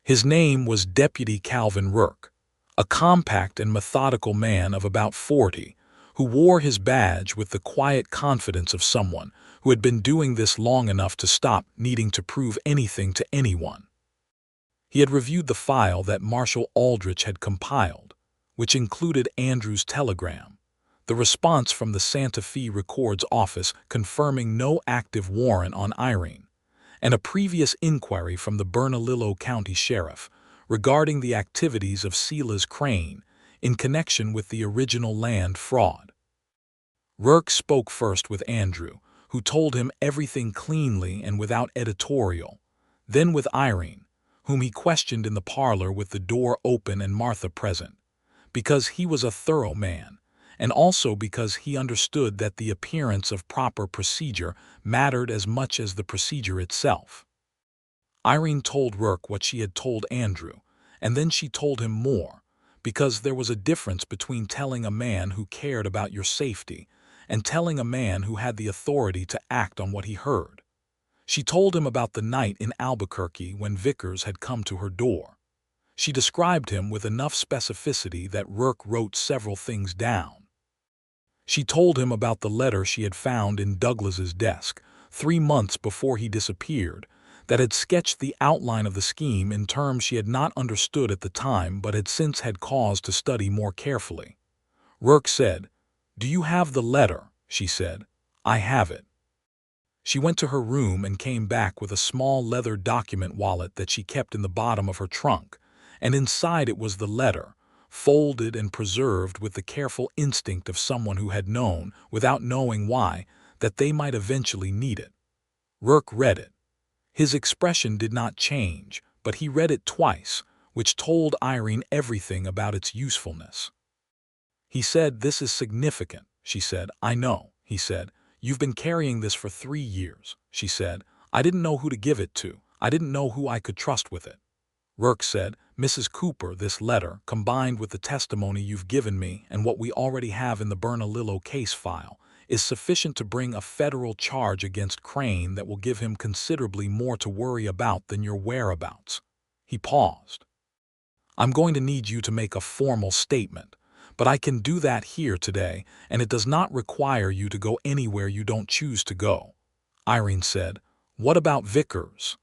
His name was Deputy Calvin Rourke, a compact and methodical man of about 40, who wore his badge with the quiet confidence of someone who had been doing this long enough to stop needing to prove anything to anyone. He had reviewed the file that Marshal Aldrich had compiled, which included Andrew's telegram, the response from the Santa Fe Records office confirming no active warrant on Irene, and a previous inquiry from the Bernalillo County Sheriff regarding the activities of Silas Crane in connection with the original land fraud. Rourke spoke first with Andrew, who told him everything cleanly and without editorial, then with Irene, whom he questioned in the parlor with the door open and Martha present, because he was a thorough man, and also because he understood that the appearance of proper procedure mattered as much as the procedure itself. Irene told Rourke what she had told Andrew, and then she told him more, because there was a difference between telling a man who cared about your safety and telling a man who had the authority to act on what he heard. She told him about the night in Albuquerque when Vickers had come to her door. She described him with enough specificity that Rourke wrote several things down. She told him about the letter she had found in Douglas's desk 3 months before he disappeared that had sketched the outline of the scheme in terms she had not understood at the time but had since had cause to study more carefully. Rourke said, "Do you have the letter?" she said. "I have it." She went to her room and came back with a small leather document wallet that she kept in the bottom of her trunk, and inside it was the letter, folded and preserved with the careful instinct of someone who had known, without knowing why, that they might eventually need it. Rourke read it. His expression did not change, but he read it twice, which told Irene everything about its usefulness. He said, "This is significant," she said. "I know," he said. "You've been carrying this for 3 years," she said. "I didn't know who to give it to. I didn't know who I could trust with it." Rourke said, "Mrs. Cooper, this letter, combined with the testimony you've given me and what we already have in the Bernalillo case file, is sufficient to bring a federal charge against Crane that will give him considerably more to worry about than your whereabouts." He paused. "I'm going to need you to make a formal statement, but I can do that here today, and it does not require you to go anywhere you don't choose to go." Irene said, "What about Vickers?"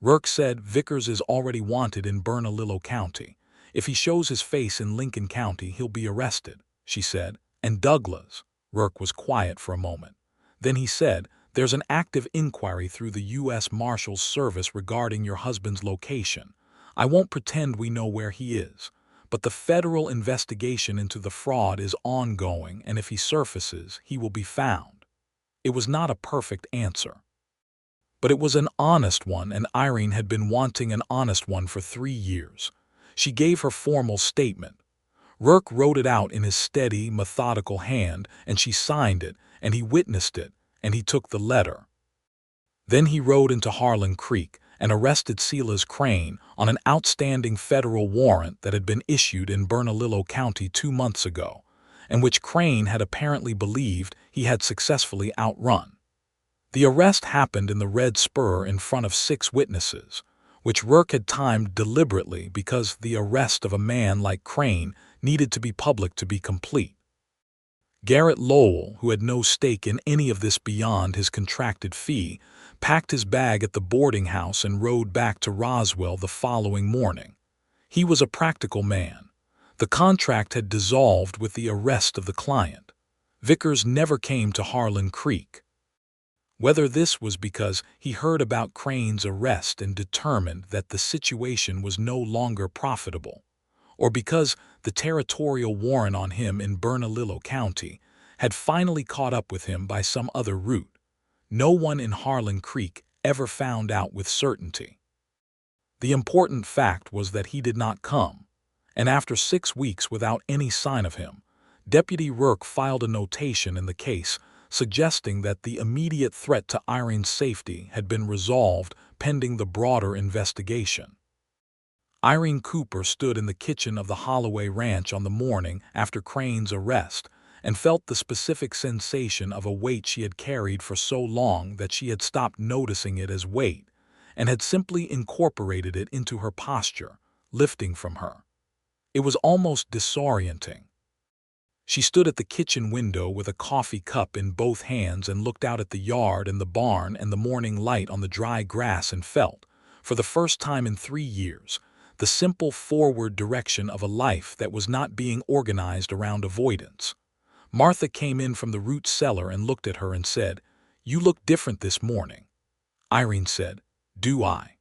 Rourke said, "Vickers is already wanted in Bernalillo County. If he shows his face in Lincoln County, he'll be arrested," she said. "And Douglas." Rourke was quiet for a moment. Then he said, "There's an active inquiry through the U.S. Marshal's Service regarding your husband's location. I won't pretend we know where he is, but the federal investigation into the fraud is ongoing, and if he surfaces, he will be found." It was not a perfect answer, but it was an honest one, and Irene had been wanting an honest one for 3 years. She gave her formal statement. Rourke wrote it out in his steady, methodical hand, and she signed it, and he witnessed it, and he took the letter. Then he rode into Harlan Creek and arrested Silas Crane on an outstanding federal warrant that had been issued in Bernalillo County 2 months ago, and which Crane had apparently believed he had successfully outrun. The arrest happened in the Red Spur in front of 6 witnesses, which Rourke had timed deliberately because the arrest of a man like Crane needed to be public to be complete. Garrett Lowell, who had no stake in any of this beyond his contracted fee, packed his bag at the boarding house and rode back to Roswell the following morning. He was a practical man. The contract had dissolved with the arrest of the client. Vickers never came to Harlan Creek. Whether this was because he heard about Crane's arrest and determined that the situation was no longer profitable, or because the territorial warrant on him in Bernalillo County had finally caught up with him by some other route, no one in Harlan Creek ever found out with certainty. The important fact was that he did not come, and after 6 weeks without any sign of him, Deputy Rourke filed a notation in the case suggesting that the immediate threat to Irene's safety had been resolved pending the broader investigation. Irene Cooper stood in the kitchen of the Holloway Ranch on the morning after Crane's arrest and felt the specific sensation of a weight she had carried for so long that she had stopped noticing it as weight and had simply incorporated it into her posture, lifting from her. It was almost disorienting. She stood at the kitchen window with a coffee cup in both hands and looked out at the yard and the barn and the morning light on the dry grass and felt, for the first time in 3 years, the simple forward direction of a life that was not being organized around avoidance. Martha came in from the root cellar and looked at her and said, "You look different this morning." Irene said, "Do I?"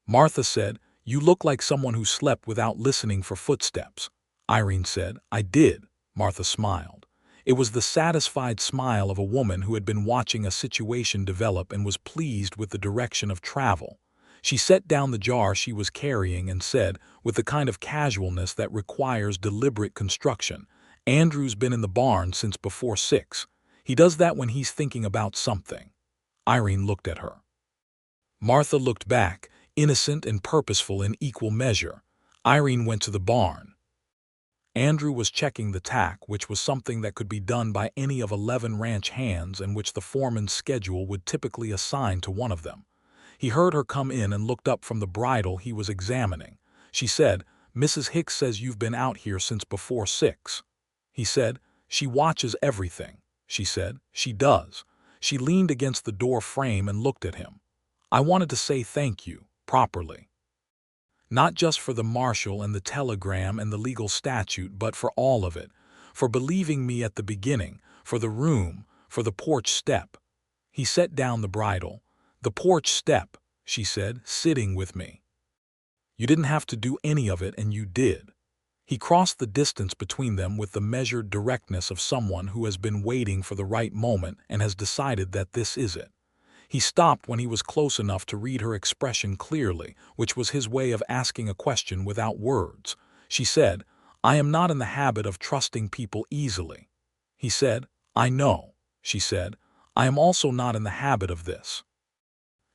Martha said, "You look like someone who slept without listening for footsteps." Irene said, "I did." Martha smiled. It was the satisfied smile of a woman who had been watching a situation develop and was pleased with the direction of travel. She set down the jar she was carrying and said, with the kind of casualness that requires deliberate construction, "Andrew's been in the barn since before 6. He does that when he's thinking about something." Irene looked at her. Martha looked back, innocent and purposeful in equal measure. Irene went to the barn. Andrew was checking the tack, which was something that could be done by any of 11 ranch hands and which the foreman's schedule would typically assign to one of them. He heard her come in and looked up from the bridle he was examining. She said, "Mrs. Hicks says you've been out here since before 6. He said, "She watches everything." She said, "She does." She leaned against the door frame and looked at him. "I wanted to say thank you, properly. Not just for the marshal and the telegram and the legal statute, but for all of it, for believing me at the beginning, for the room, for the porch step." He set down the bridle. "The porch step," she said, "sitting with me. You didn't have to do any of it, and you did." He crossed the distance between them with the measured directness of someone who has been waiting for the right moment and has decided that this is it. He stopped when he was close enough to read her expression clearly, which was his way of asking a question without words. She said, "I am not in the habit of trusting people easily." He said, "I know." She said, "I am also not in the habit of this."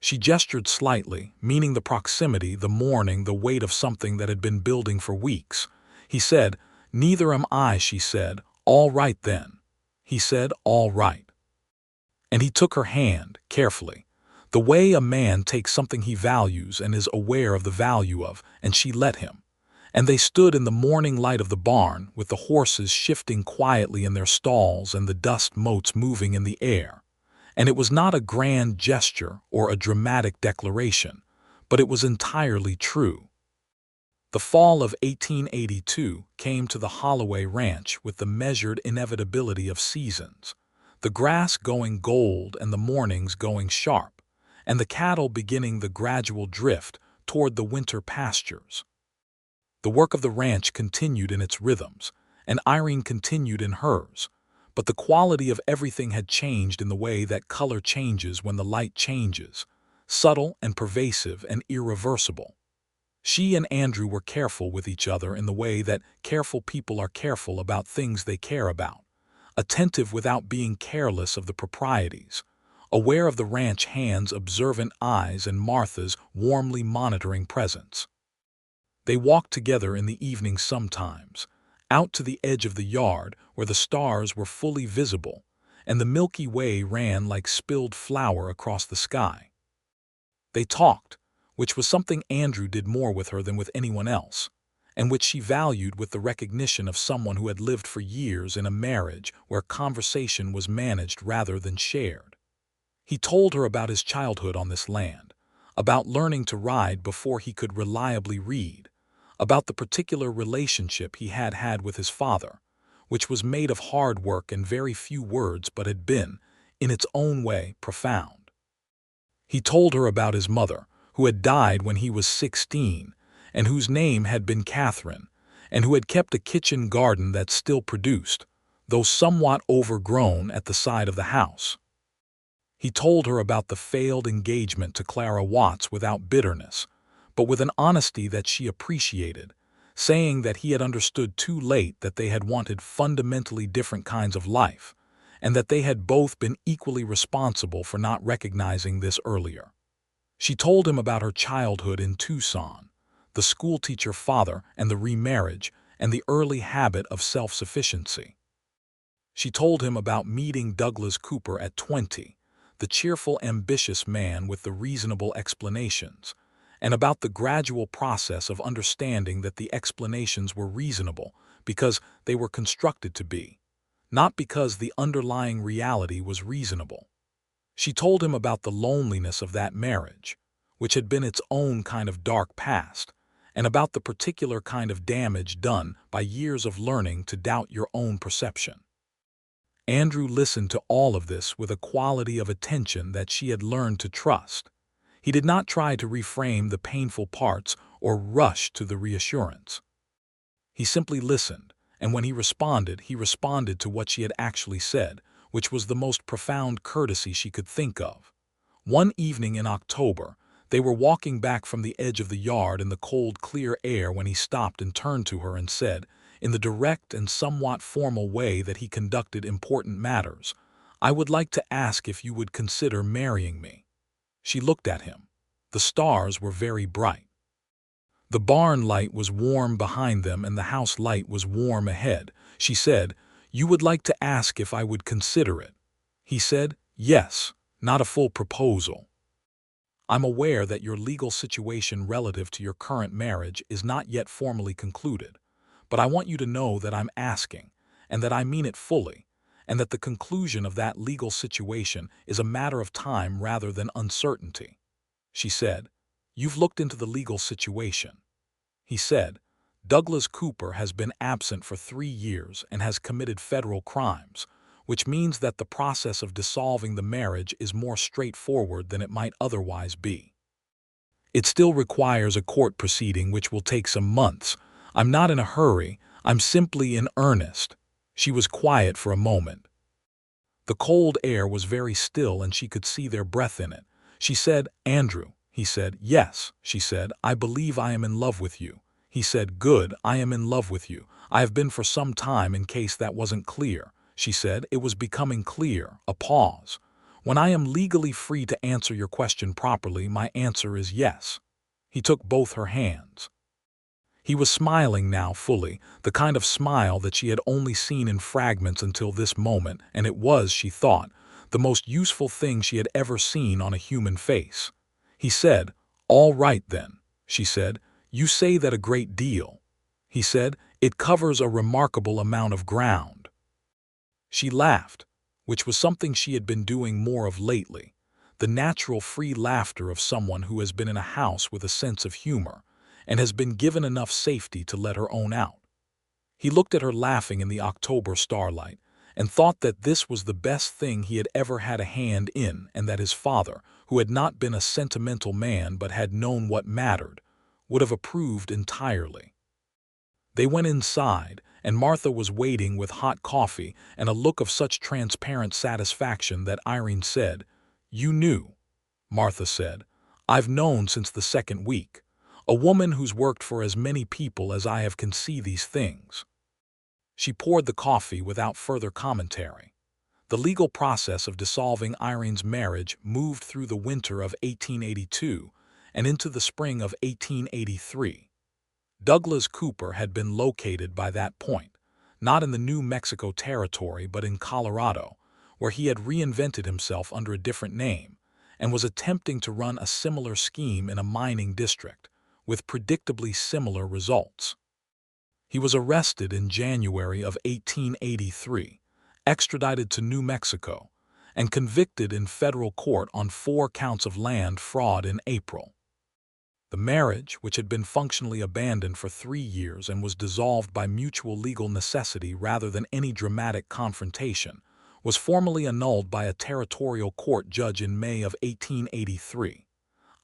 She gestured slightly, meaning the proximity, the mourning, the weight of something that had been building for weeks. He said, "Neither am I," she said. "All right then." He said, "All right." And he took her hand, carefully, the way a man takes something he values and is aware of the value of, and she let him. And they stood in the morning light of the barn, with the horses shifting quietly in their stalls and the dust motes moving in the air. And it was not a grand gesture or a dramatic declaration, but it was entirely true. The fall of 1882 came to the Holloway Ranch with the measured inevitability of seasons. The grass going gold and the mornings going sharp, and the cattle beginning the gradual drift toward the winter pastures. The work of the ranch continued in its rhythms, and Irene continued in hers, but the quality of everything had changed in the way that color changes when the light changes, subtle and pervasive and irreversible. She and Andrew were careful with each other in the way that careful people are careful about things they care about. Attentive without being careless of the proprieties, aware of the ranch hand's observant eyes and Martha's warmly monitoring presence. They walked together in the evening sometimes, out to the edge of the yard where the stars were fully visible, and the Milky Way ran like spilled flour across the sky. They talked, which was something Andrew did more with her than with anyone else, and which she valued with the recognition of someone who had lived for years in a marriage where conversation was managed rather than shared. He told her about his childhood on this land, about learning to ride before he could reliably read, about the particular relationship he had had with his father, which was made of hard work and very few words but had been, in its own way, profound. He told her about his mother, who had died when he was 16, and whose name had been Catherine, and who had kept a kitchen garden that still produced, though somewhat overgrown, at the side of the house. He told her about the failed engagement to Clara Watts without bitterness, but with an honesty that she appreciated, saying that he had understood too late that they had wanted fundamentally different kinds of life, and that they had both been equally responsible for not recognizing this earlier. She told him about her childhood in Tucson, the schoolteacher father and the remarriage, and the early habit of self-sufficiency. She told him about meeting Douglas Cooper at 20, the cheerful, ambitious man with the reasonable explanations, and about the gradual process of understanding that the explanations were reasonable because they were constructed to be, not because the underlying reality was reasonable. She told him about the loneliness of that marriage, which had been its own kind of dark past, and about the particular kind of damage done by years of learning to doubt your own perception. Andrew listened to all of this with a quality of attention that she had learned to trust. He did not try to reframe the painful parts or rush to the reassurance. He simply listened, and when he responded to what she had actually said, which was the most profound courtesy she could think of. One evening in October, they were walking back from the edge of the yard in the cold, clear air when he stopped and turned to her and said, in the direct and somewhat formal way that he conducted important matters, "I would like to ask if you would consider marrying me." She looked at him. The stars were very bright. The barn light was warm behind them and the house light was warm ahead. She said, "You would like to ask if I would consider it?" He said, "Yes, not a full proposal. I'm aware that your legal situation relative to your current marriage is not yet formally concluded, but I want you to know that I'm asking, and that I mean it fully, and that the conclusion of that legal situation is a matter of time rather than uncertainty." She said, "You've looked into the legal situation." He said, "Douglas Cooper has been absent for 3 years and has committed federal crimes, which means that the process of dissolving the marriage is more straightforward than it might otherwise be. It still requires a court proceeding which will take some months. I'm not in a hurry, I'm simply in earnest." She was quiet for a moment. The cold air was very still and she could see their breath in it. She said, "Andrew." He said, "Yes." She said, "I believe I am in love with you." He said, "Good, I am in love with you. I have been for some time in case that wasn't clear." She said, "It was becoming clear." A pause. "When I am legally free to answer your question properly, my answer is yes." He took both her hands. He was smiling now fully, the kind of smile that she had only seen in fragments until this moment, and it was, she thought, the most useful thing she had ever seen on a human face. He said, "All right then." She said, "You say that a great deal." He said, "It covers a remarkable amount of ground." She laughed, which was something she had been doing more of lately, the natural free laughter of someone who has been in a house with a sense of humor, and has been given enough safety to let her own out. He looked at her laughing in the October starlight, and thought that this was the best thing he had ever had a hand in, and that his father, who had not been a sentimental man but had known what mattered, would have approved entirely. They went inside, and Martha was waiting with hot coffee and a look of such transparent satisfaction that Irene said, "You knew." Martha said, "I've known since the second week. A woman who's worked for as many people as I have can see these things." She poured the coffee without further commentary. The legal process of dissolving Irene's marriage moved through the winter of 1882 and into the spring of 1883. Douglas Cooper had been located by that point, not in the New Mexico territory but in Colorado, where he had reinvented himself under a different name, and was attempting to run a similar scheme in a mining district, with predictably similar results. He was arrested in January of 1883, extradited to New Mexico, and convicted in federal court on 4 counts of land fraud in April. The marriage, which had been functionally abandoned for 3 years and was dissolved by mutual legal necessity rather than any dramatic confrontation, was formally annulled by a territorial court judge in May of 1883.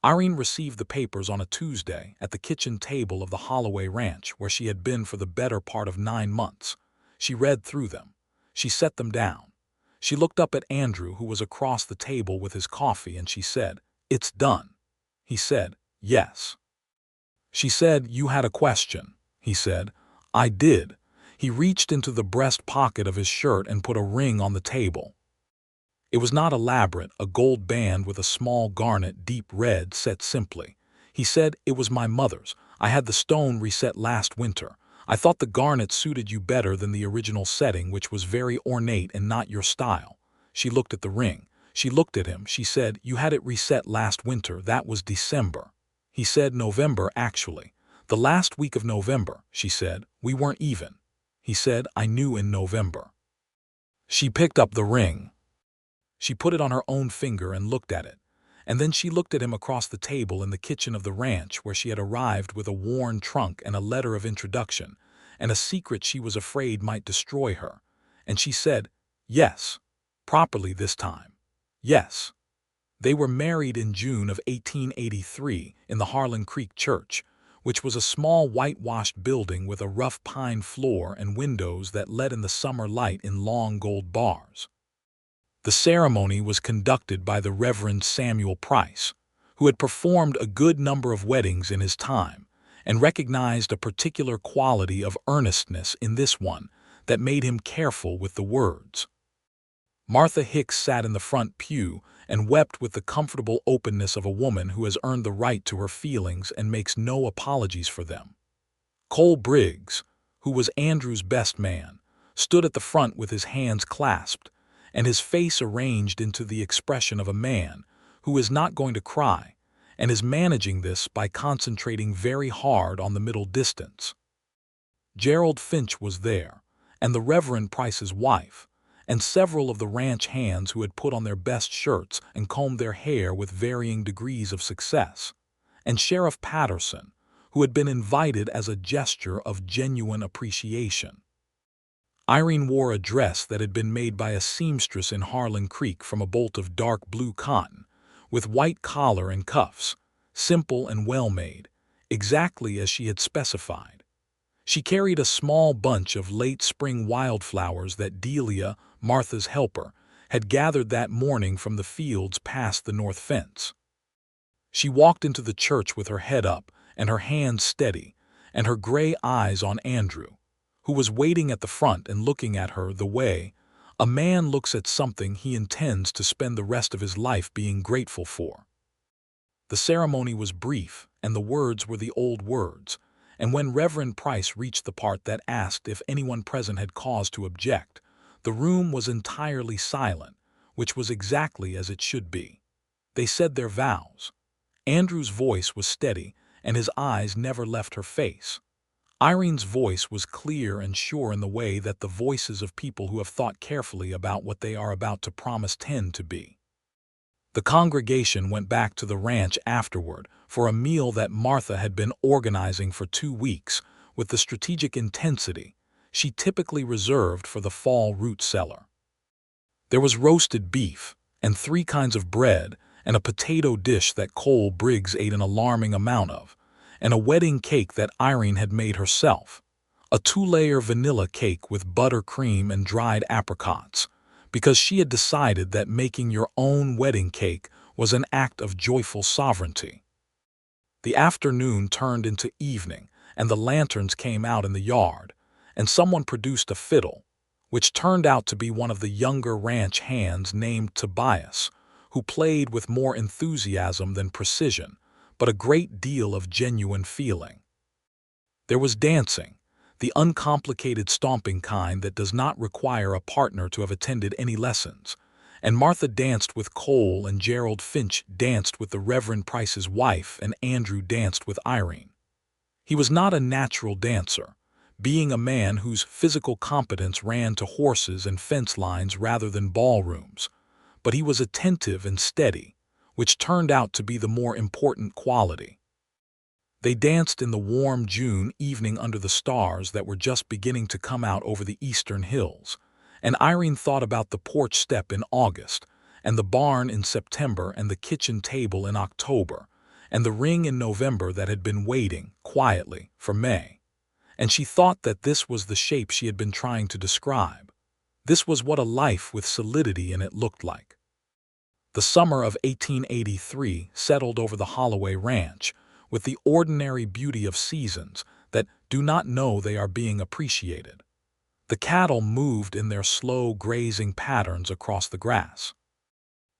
Irene received the papers on a Tuesday at the kitchen table of the Holloway ranch where she had been for the better part of 9 months. She read through them. She set them down. She looked up at Andrew, who was across the table with his coffee, and she said, "It's done." He said, "Yes." She said, "You had a question." He said, "I did." He reached into the breast pocket of his shirt and put a ring on the table. It was not elaborate, a gold band with a small garnet, deep red, set simply. He said, "It was my mother's. I had the stone reset last winter. I thought the garnet suited you better than the original setting, which was very ornate and not your style." She looked at the ring. She looked at him. She said, "You had it reset last winter. That was December." He said November, actually. The last week of November, she said. We weren't even. He said, I knew in November. She picked up the ring. She put it on her own finger and looked at it. And then she looked at him across the table in the kitchen of the ranch where she had arrived with a worn trunk and a letter of introduction, and a secret she was afraid might destroy her. And she said, yes, properly this time. Yes. They were married in June of 1883 in the Harlan Creek church, which was a small whitewashed building with a rough pine floor and windows that let in the summer light in long gold bars. The ceremony was conducted by the Reverend Samuel Price, who had performed a good number of weddings in his time, and recognized a particular quality of earnestness in this one that made him careful with the words. Martha Hicks sat in the front pew and wept with the comfortable openness of a woman who has earned the right to her feelings and makes no apologies for them. Cole Briggs, who was Andrew's best man, stood at the front with his hands clasped and his face arranged into the expression of a man who is not going to cry and is managing this by concentrating very hard on the middle distance. Gerald Finch was there, and the Reverend Price's wife, and several of the ranch hands who had put on their best shirts and combed their hair with varying degrees of success, and Sheriff Patterson, who had been invited as a gesture of genuine appreciation. Irene wore a dress that had been made by a seamstress in Harlan Creek from a bolt of dark blue cotton, with white collar and cuffs, simple and well-made, exactly as she had specified. She carried a small bunch of late spring wildflowers that Delia, Martha's helper, had gathered that morning from the fields past the north fence. She walked into the church with her head up and her hands steady, and her gray eyes on Andrew, who was waiting at the front and looking at her the way a man looks at something he intends to spend the rest of his life being grateful for. The ceremony was brief, and the words were the old words, and when Reverend Price reached the part that asked if anyone present had cause to object, the room was entirely silent, which was exactly as it should be. They said their vows. Andrew's voice was steady, and his eyes never left her face. Irene's voice was clear and sure in the way that the voices of people who have thought carefully about what they are about to promise tend to be. The congregation went back to the ranch afterward for a meal that Martha had been organizing for 2 weeks with the strategic intensity she typically reserved for the fall root cellar. There was roasted beef and 3 kinds of bread and a potato dish that Cole Briggs ate an alarming amount of, and a wedding cake that Irene had made herself, a 2-layer vanilla cake with buttercream and dried apricots, because she had decided that making your own wedding cake was an act of joyful sovereignty. The afternoon turned into evening, and the lanterns came out in the yard, and someone produced a fiddle, which turned out to be one of the younger ranch hands named Tobias, who played with more enthusiasm than precision, but a great deal of genuine feeling. There was dancing, the uncomplicated stomping kind that does not require a partner to have attended any lessons, and Martha danced with Cole and Gerald Finch danced with the Reverend Price's wife and Andrew danced with Irene. He was not a natural dancer, being a man whose physical competence ran to horses and fence lines rather than ballrooms, but he was attentive and steady, which turned out to be the more important quality. They danced in the warm June evening under the stars that were just beginning to come out over the eastern hills, and Irene thought about the porch step in August, and the barn in September, and the kitchen table in October, and the ring in November that had been waiting, quietly, for May. And she thought that this was the shape she had been trying to describe. This was what a life with solidity in it looked like. The summer of 1883 settled over the Holloway Ranch with the ordinary beauty of seasons that do not know they are being appreciated. The cattle moved in their slow grazing patterns across the grass.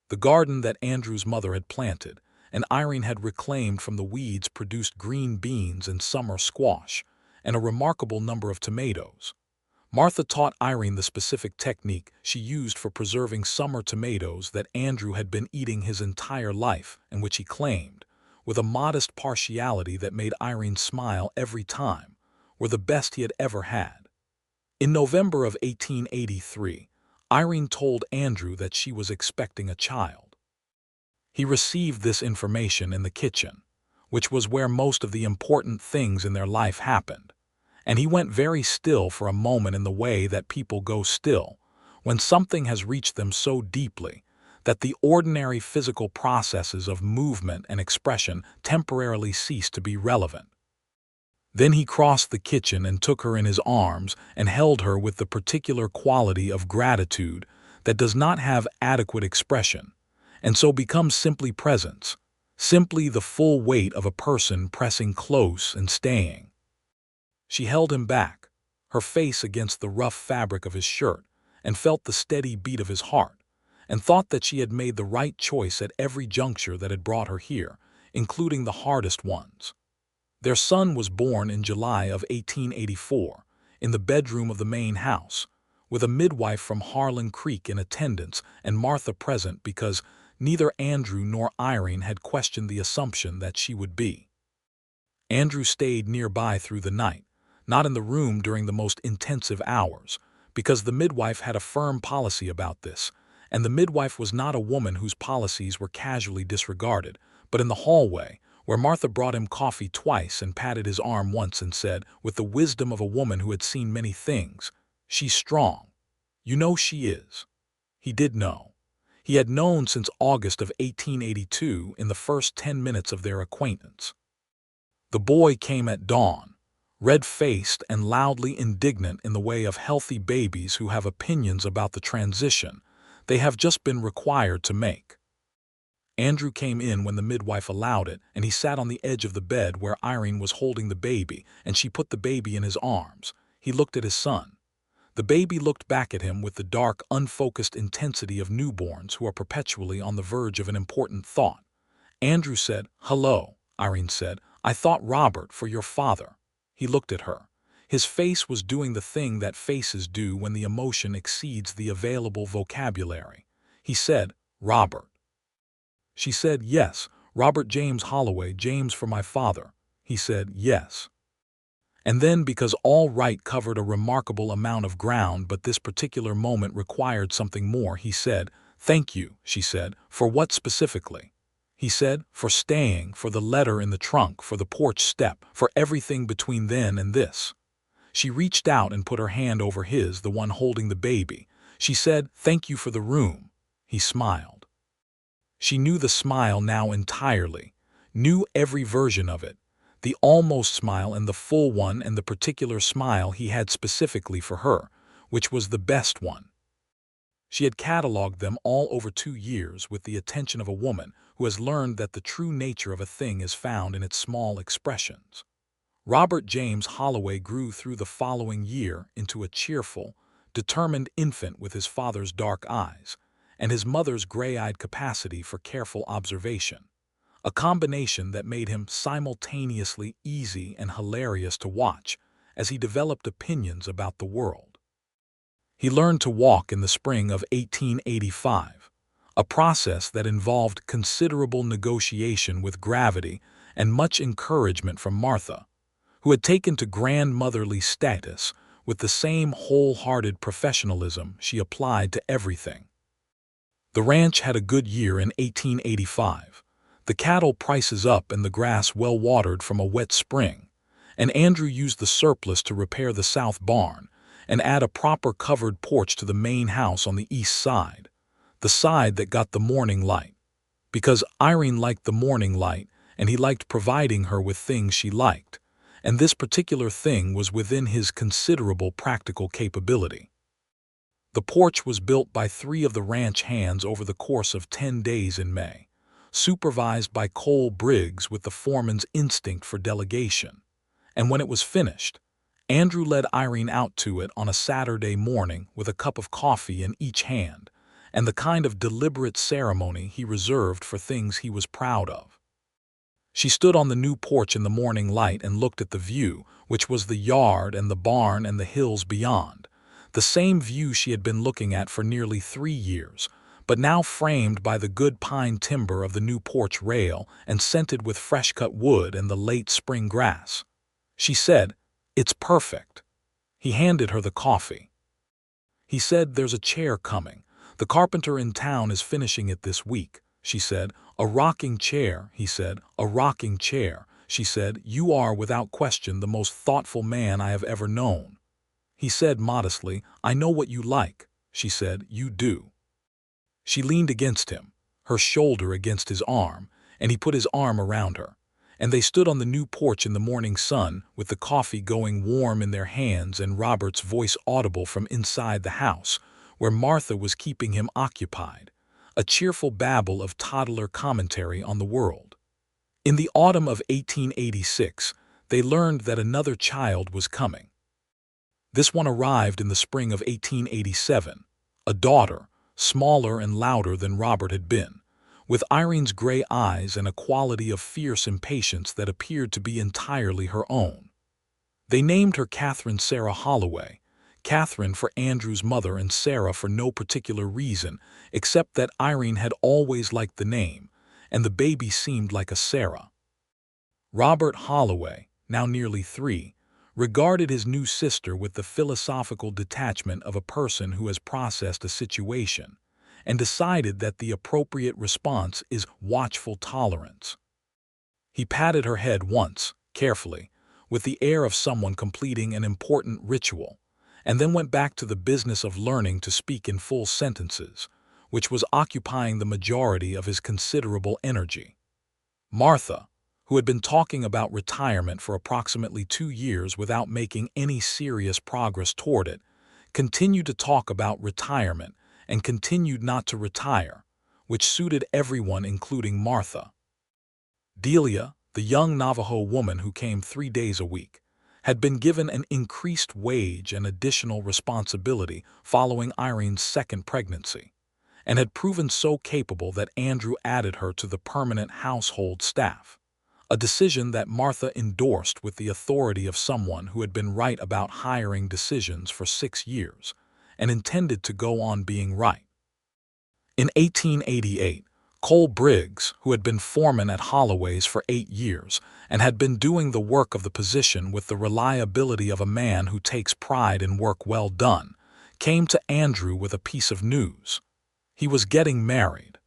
The garden that Andrew's mother had planted and Irene had reclaimed from the weeds produced green beans and summer squash and a remarkable number of tomatoes. Martha taught Irene the specific technique she used for preserving summer tomatoes that Andrew had been eating his entire life and which he claimed with a modest partiality that made Irene smile every time, were the best he had ever had. In November of 1883, Irene told Andrew that she was expecting a child. He received this information in the kitchen, which was where most of the important things in their life happened, and he went very still for a moment in the way that people go still when something has reached them so deeply that the ordinary physical processes of movement and expression temporarily cease to be relevant. Then he crossed the kitchen and took her in his arms and held her with the particular quality of gratitude that does not have adequate expression, and so becomes simply presence, simply the full weight of a person pressing close and staying. She held him back, her face against the rough fabric of his shirt, and felt the steady beat of his heart, and thought that she had made the right choice at every juncture that had brought her here, including the hardest ones. Their son was born in July of 1884, in the bedroom of the main house, with a midwife from Harlan Creek in attendance and Martha present because neither Andrew nor Irene had questioned the assumption that she would be. Andrew stayed nearby through the night, not in the room during the most intensive hours, because the midwife had a firm policy about this, and the midwife was not a woman whose policies were casually disregarded, but in the hallway, where Martha brought him coffee twice and patted his arm once and said, with the wisdom of a woman who had seen many things, "She's strong. You know she is." He did know. He had known since August of 1882 in the first 10 minutes of their acquaintance. The boy came at dawn, red-faced and loudly indignant in the way of healthy babies who have opinions about the transition they have just been required to make. Andrew came in when the midwife allowed it, and he sat on the edge of the bed where Irene was holding the baby, and she put the baby in his arms. He looked at his son. The baby looked back at him with the dark, unfocused intensity of newborns who are perpetually on the verge of an important thought. Andrew said, "Hello," Irene said. "I thought Robert for your father." He looked at her. His face was doing the thing that faces do when the emotion exceeds the available vocabulary. He said, "Robert." She said, "Yes, Robert James Holloway, James for my father." He said, "Yes." And then, because all right covered a remarkable amount of ground, but this particular moment required something more, he said, "Thank you," she said. "For what specifically?" He said, "For staying, for the letter in the trunk, for the porch step, for everything between then and this." She reached out and put her hand over his, the one holding the baby. She said, "Thank you for the room." He smiled. She knew the smile now entirely, knew every version of it, the almost smile and the full one and the particular smile he had specifically for her, which was the best one. She had catalogued them all over 2 years with the attention of a woman who has learned that the true nature of a thing is found in its small expressions. Robert James Holloway grew through the following year into a cheerful, determined infant with his father's dark eyes and his mother's gray-eyed capacity for careful observation, a combination that made him simultaneously easy and hilarious to watch as he developed opinions about the world. He learned to walk in the spring of 1885, a process that involved considerable negotiation with gravity and much encouragement from Martha, who had taken to grandmotherly status with the same wholehearted professionalism she applied to everything. The ranch had a good year in 1885, the cattle prices up and the grass well watered from a wet spring, and Andrew used the surplus to repair the south barn and add a proper covered porch to the main house on the east side, the side that got the morning light, because Irene liked the morning light and he liked providing her with things she liked, and this particular thing was within his considerable practical capability. The porch was built by 3 of the ranch hands over the course of 10 days in May, supervised by Cole Briggs with the foreman's instinct for delegation, and when it was finished, Andrew led Irene out to it on a Saturday morning with a cup of coffee in each hand, and the kind of deliberate ceremony he reserved for things he was proud of. She stood on the new porch in the morning light and looked at the view, which was the yard and the barn and the hills beyond, the same view she had been looking at for nearly 3 years, but now framed by the good pine timber of the new porch rail and scented with fresh-cut wood and the late spring grass. She said, "It's perfect." He handed her the coffee. He said, "There's a chair coming. The carpenter in town is finishing it this week." She said, "A rocking chair," he said, "a rocking chair." She said, "You are without question the most thoughtful man I have ever known." He said modestly, "I know what you like." She said, "You do." She leaned against him, her shoulder against his arm, and he put his arm around her. And they stood on the new porch in the morning sun, with the coffee going warm in their hands and Robert's voice audible from inside the house, where Martha was keeping him occupied, a cheerful babble of toddler commentary on the world. In the autumn of 1886, they learned that another child was coming. This one arrived in the spring of 1887, a daughter, smaller and louder than Robert had been, with Irene's gray eyes and a quality of fierce impatience that appeared to be entirely her own. They named her Catherine Sarah Holloway, Catherine for Andrew's mother and Sarah for no particular reason except that Irene had always liked the name, and the baby seemed like a Sarah. Robert Holloway, now nearly 3, regarded his new sister with the philosophical detachment of a person who has processed a situation, and decided that the appropriate response is watchful tolerance. He patted her head once, carefully, with the air of someone completing an important ritual, and then went back to the business of learning to speak in full sentences, which was occupying the majority of his considerable energy. Martha, who had been talking about retirement for approximately 2 years without making any serious progress toward it, continued to talk about retirement and continued not to retire, which suited everyone including Martha. Delia, the young Navajo woman who came 3 days a week, had been given an increased wage and additional responsibility following Irene's second pregnancy, and had proven so capable that Andrew added her to the permanent household staff, a decision that Martha endorsed with the authority of someone who had been right about hiring decisions for 6 years and intended to go on being right. In 1888, Cole Briggs, who had been foreman at Holloway's for 8 years and had been doing the work of the position with the reliability of a man who takes pride in work well done, came to Andrew with a piece of news. He was getting married.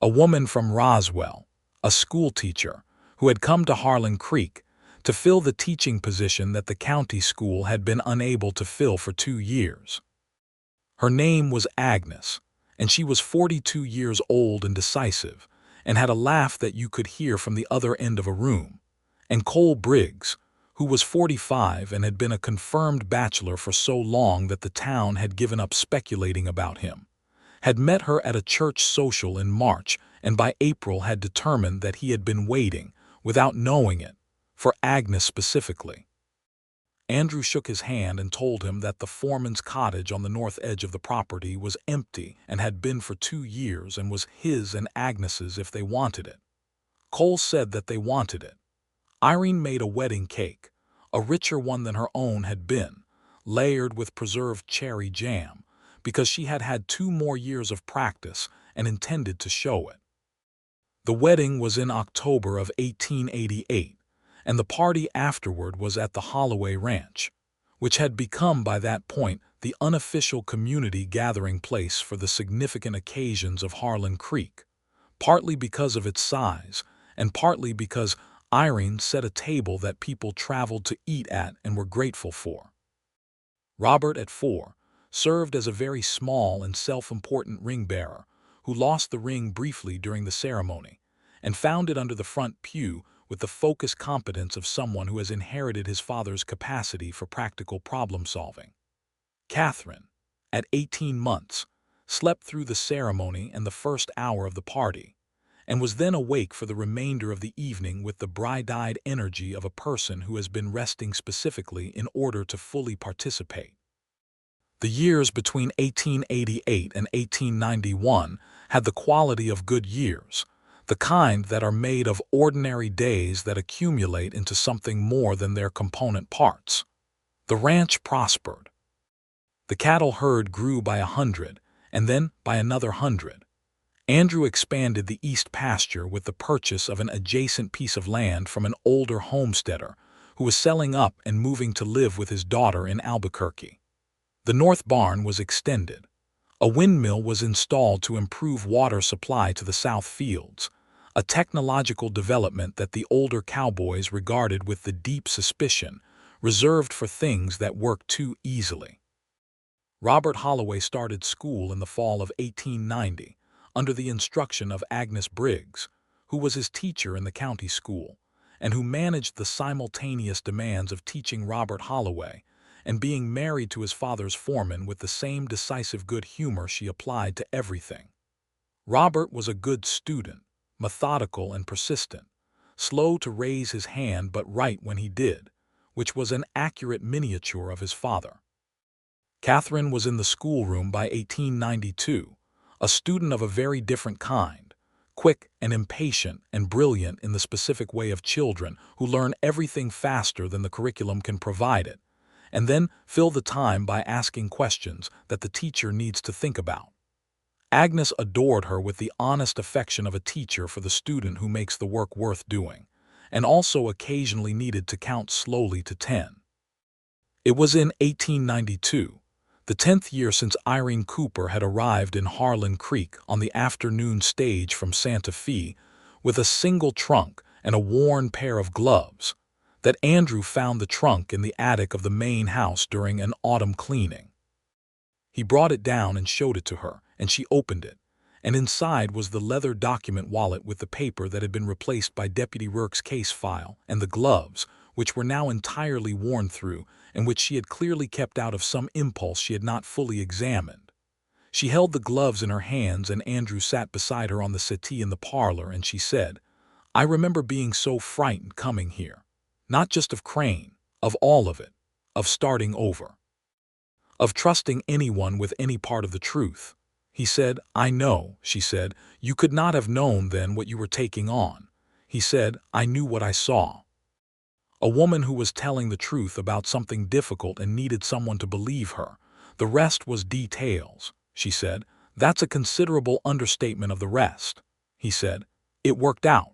A woman from Roswell, a schoolteacher, who had come to Harlan Creek to fill the teaching position that the county school had been unable to fill for 2 years. Her name was Agnes, and she was 42 years old and decisive, and had a laugh that you could hear from the other end of a room. And Cole Briggs, who was 45 and had been a confirmed bachelor for so long that the town had given up speculating about him, had met her at a church social in March and by April had determined that he had been waiting, without knowing it, for Agnes specifically. Andrew shook his hand and told him that the foreman's cottage on the north edge of the property was empty and had been for 2 years and was his and Agnes's if they wanted it. Cole said that they wanted it. Irene made a wedding cake, a richer one than her own had been, layered with preserved cherry jam, because she had had 2 more years of practice and intended to show it. The wedding was in October of 1888, and the party afterward was at the Holloway Ranch, which had become by that point the unofficial community gathering place for the significant occasions of Harlan Creek, partly because of its size and partly because Irene set a table that people traveled to eat at and were grateful for. Robert, at 4, served as a very small and self-important ring-bearer who lost the ring briefly during the ceremony and found it under the front pew with the focused competence of someone who has inherited his father's capacity for practical problem-solving. Catherine, at 18 months, slept through the ceremony and the first hour of the party, and was then awake for the remainder of the evening with the bright-eyed energy of a person who has been resting specifically in order to fully participate. The years between 1888 and 1891 had the quality of good years, the kind that are made of ordinary days that accumulate into something more than their component parts. The ranch prospered. The cattle herd grew by 100, and then by another 100. Andrew expanded the east pasture with the purchase of an adjacent piece of land from an older homesteader who was selling up and moving to live with his daughter in Albuquerque. The north barn was extended. A windmill was installed to improve water supply to the south fields, a technological development that the older cowboys regarded with the deep suspicion reserved for things that work too easily. Robert Holloway started school in the fall of 1890 under the instruction of Agnes Briggs, who was his teacher in the county school, and who managed the simultaneous demands of teaching Robert Holloway and being married to his father's foreman with the same decisive good humor she applied to everything. Robert was a good student, methodical and persistent, slow to raise his hand but right when he did, which was an accurate miniature of his father. Catherine was in the schoolroom by 1892, a student of a very different kind, quick and impatient and brilliant in the specific way of children who learn everything faster than the curriculum can provide it, and then fill the time by asking questions that the teacher needs to think about. Agnes adored her with the honest affection of a teacher for the student who makes the work worth doing, and also occasionally needed to count slowly to 10. It was in 1892, the 10th year since Irene Cooper had arrived in Harlan Creek on the afternoon stage from Santa Fe with a single trunk and a worn pair of gloves, that Andrew found the trunk in the attic of the main house during an autumn cleaning. He brought it down and showed it to her, and she opened it, and inside was the leather document wallet with the paper that had been replaced by Deputy Rourke's case file, and the gloves, which were now entirely worn through, and which she had clearly kept out of some impulse she had not fully examined. She held the gloves in her hands, and Andrew sat beside her on the settee in the parlor, and she said, "I remember being so frightened coming here. Not just of Crane, of all of it, of starting over. Of trusting anyone with any part of the truth." He said, "I know," she said, "you could not have known then what you were taking on." He said, "I knew what I saw. A woman who was telling the truth about something difficult and needed someone to believe her. The rest was details," she said. "That's a considerable understatement of the rest." He said, "It worked out."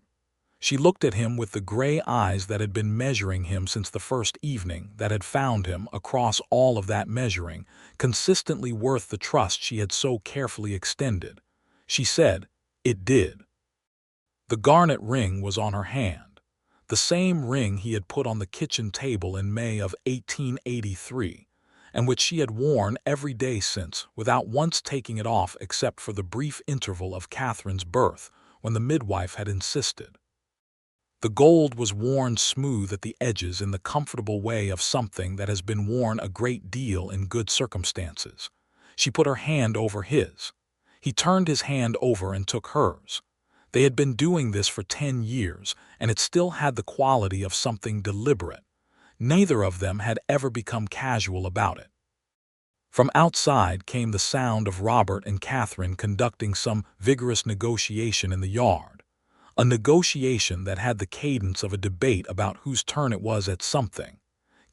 She looked at him with the gray eyes that had been measuring him since the first evening, that had found him, across all of that measuring, consistently worth the trust she had so carefully extended. She said, "It did." The garnet ring was on her hand, the same ring he had put on the kitchen table in May of 1883, and which she had worn every day since, without once taking it off except for the brief interval of Catherine's birth, when the midwife had insisted. The gold was worn smooth at the edges in the comfortable way of something that has been worn a great deal in good circumstances. She put her hand over his. He turned his hand over and took hers. They had been doing this for 10 years, and it still had the quality of something deliberate. Neither of them had ever become casual about it. From outside came the sound of Robert and Catherine conducting some vigorous negotiation in the yard. A negotiation that had the cadence of a debate about whose turn it was at something,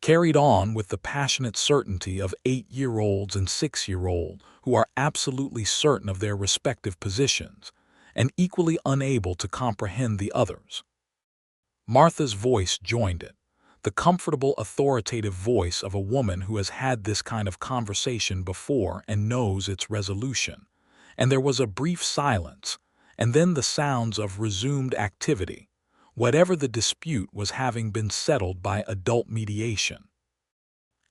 carried on with the passionate certainty of 8-year-olds and 6-year-olds who are absolutely certain of their respective positions, and equally unable to comprehend the others. Martha's voice joined it, the comfortable, authoritative voice of a woman who has had this kind of conversation before and knows its resolution, and there was a brief silence, and then the sounds of resumed activity, whatever the dispute was having been settled by adult mediation.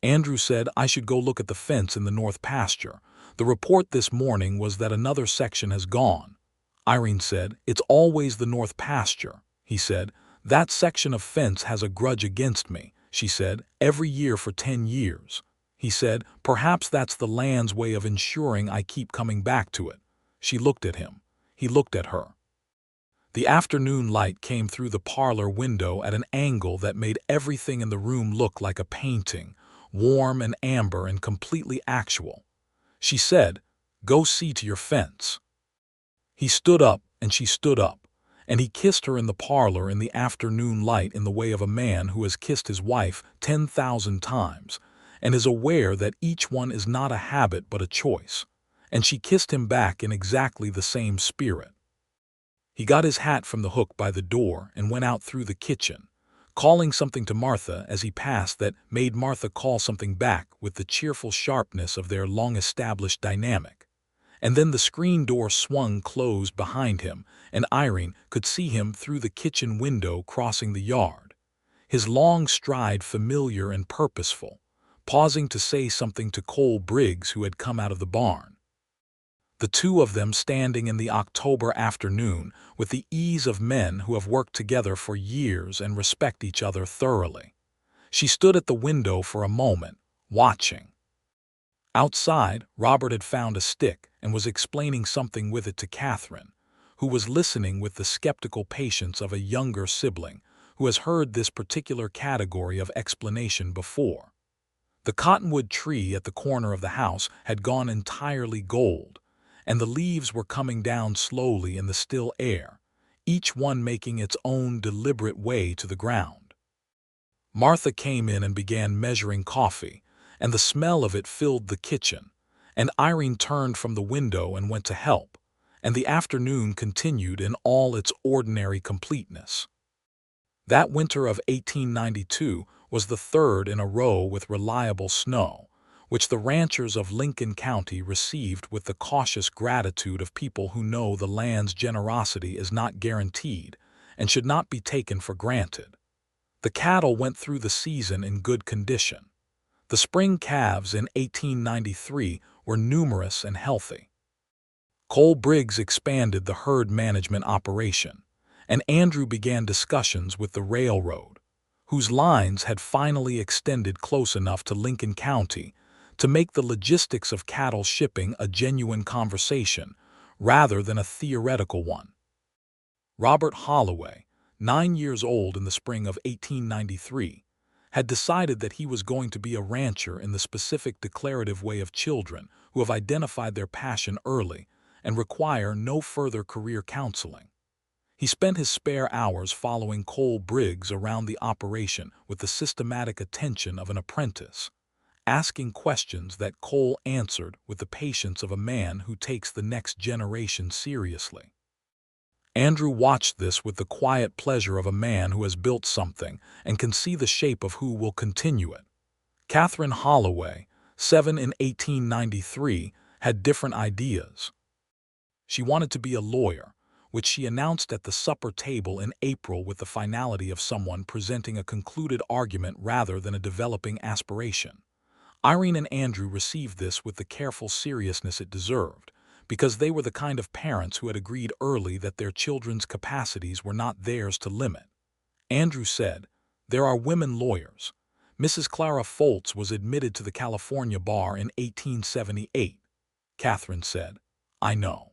Andrew said, "I should go look at the fence in the north pasture. The report this morning was that another section has gone." Irene said, "It's always the north pasture," he said. "That section of fence has a grudge against me," she said, "every year for 10 years. He said, "Perhaps that's the land's way of ensuring I keep coming back to it." She looked at him. He looked at her. The afternoon light came through the parlor window at an angle that made everything in the room look like a painting, warm and amber and completely actual. She said, "Go see to your fence." He stood up, and she stood up, and he kissed her in the parlor in the afternoon light in the way of a man who has kissed his wife 10,000 times, and is aware that each one is not a habit but a choice, and she kissed him back in exactly the same spirit. He got his hat from the hook by the door and went out through the kitchen, calling something to Martha as he passed that made Martha call something back with the cheerful sharpness of their long-established dynamic. And then the screen door swung closed behind him, and Irene could see him through the kitchen window crossing the yard, his long stride familiar and purposeful, pausing to say something to Cole Briggs, who had come out of the barn. The two of them standing in the October afternoon with the ease of men who have worked together for years and respect each other thoroughly. She stood at the window for a moment, watching. Outside, Robert had found a stick and was explaining something with it to Catherine, who was listening with the skeptical patience of a younger sibling who has heard this particular category of explanation before. The cottonwood tree at the corner of the house had gone entirely gold, and the leaves were coming down slowly in the still air, each one making its own deliberate way to the ground. Martha came in and began measuring coffee, and the smell of it filled the kitchen, and Irene turned from the window and went to help, and the afternoon continued in all its ordinary completeness. That winter of 1892 was the third in a row with reliable snow, which the ranchers of Lincoln County received with the cautious gratitude of people who know the land's generosity is not guaranteed and should not be taken for granted. The cattle went through the season in good condition. The spring calves in 1893 were numerous and healthy. Cole Briggs expanded the herd management operation, and Andrew began discussions with the railroad, whose lines had finally extended close enough to Lincoln County to make the logistics of cattle shipping a genuine conversation rather than a theoretical one. Robert Holloway, 9 years old in the spring of 1893, had decided that he was going to be a rancher in the specific declarative way of children who have identified their passion early and require no further career counseling. He spent his spare hours following Cole Briggs around the operation with the systematic attention of an apprentice, asking questions that Cole answered with the patience of a man who takes the next generation seriously. Andrew watched this with the quiet pleasure of a man who has built something and can see the shape of who will continue it. Catherine Holloway, 7 in 1893, had different ideas. She wanted to be a lawyer, which she announced at the supper table in April with the finality of someone presenting a concluded argument rather than a developing aspiration. Irene and Andrew received this with the careful seriousness it deserved, because they were the kind of parents who had agreed early that their children's capacities were not theirs to limit. Andrew said, "There are women lawyers. Mrs. Clara Foltz was admitted to the California bar in 1878. Catherine said, "I know."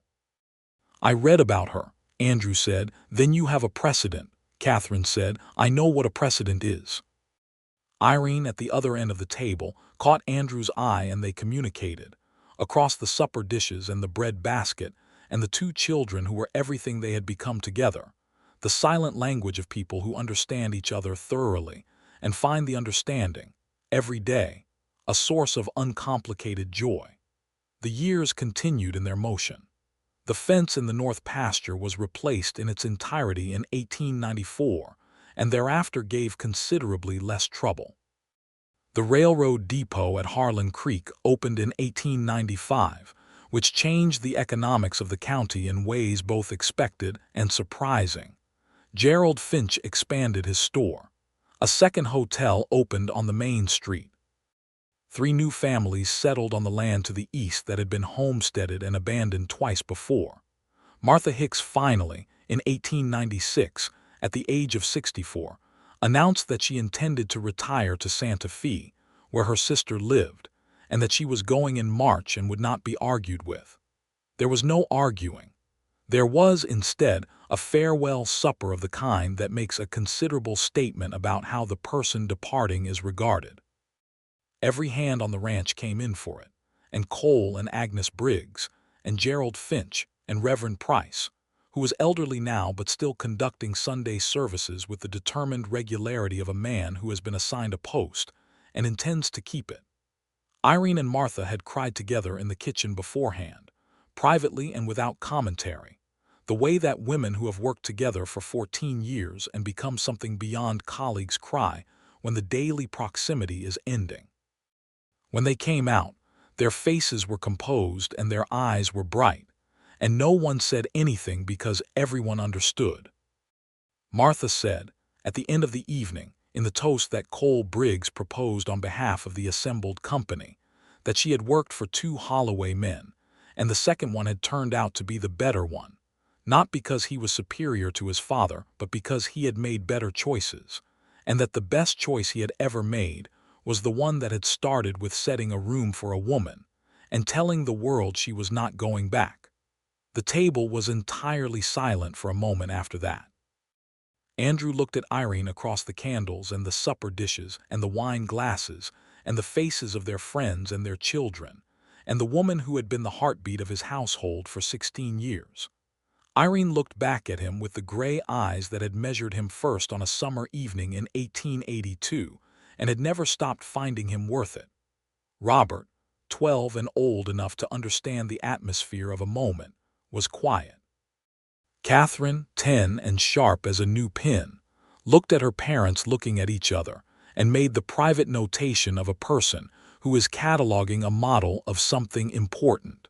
"I read about her," Andrew said. "Then you have a precedent." Catherine said, "I know what a precedent is." Irene, at the other end of the table, caught Andrew's eye and they communicated, across the supper dishes and the bread basket, and the two children who were everything they had become together, the silent language of people who understand each other thoroughly and find the understanding, every day, a source of uncomplicated joy. The years continued in their motion. The fence in the north pasture was replaced in its entirety in 1894, and thereafter gave considerably less trouble. The railroad depot at Harlan Creek opened in 1895, which changed the economics of the county in ways both expected and surprising. Gerald Finch expanded his store. A second hotel opened on the main street. 3 new families settled on the land to the east that had been homesteaded and abandoned twice before. Martha Hicks finally, in 1896, at the age of 64, announced that she intended to retire to Santa Fe, where her sister lived, and that she was going in March and would not be argued with. There was no arguing. There was, instead, a farewell supper of the kind that makes a considerable statement about how the person departing is regarded. Every hand on the ranch came in for it, and Cole and Agnes Briggs, and Gerald Finch, and Reverend Price, who was elderly now but still conducting Sunday services with the determined regularity of a man who has been assigned a post and intends to keep it. Irene and Martha had cried together in the kitchen beforehand, privately and without commentary, the way that women who have worked together for 14 years and become something beyond colleagues cry when the daily proximity is ending. When they came out, their faces were composed and their eyes were bright, and no one said anything because everyone understood. Martha said, at the end of the evening, in the toast that Cole Briggs proposed on behalf of the assembled company, that she had worked for 2 Holloway men, and the second one had turned out to be the better one, not because he was superior to his father, but because he had made better choices, and that the best choice he had ever made was the one that had started with setting a room for a woman and telling the world she was not going back. The table was entirely silent for a moment after that. Andrew looked at Irene across the candles and the supper dishes and the wine glasses and the faces of their friends and their children, and the woman who had been the heartbeat of his household for 16 years. Irene looked back at him with the gray eyes that had measured him first on a summer evening in 1882 and had never stopped finding him worth it. Robert, 12 and old enough to understand the atmosphere of a moment, was quiet. Catherine, 10 and sharp as a new pin, looked at her parents looking at each other and made the private notation of a person who is cataloging a model of something important.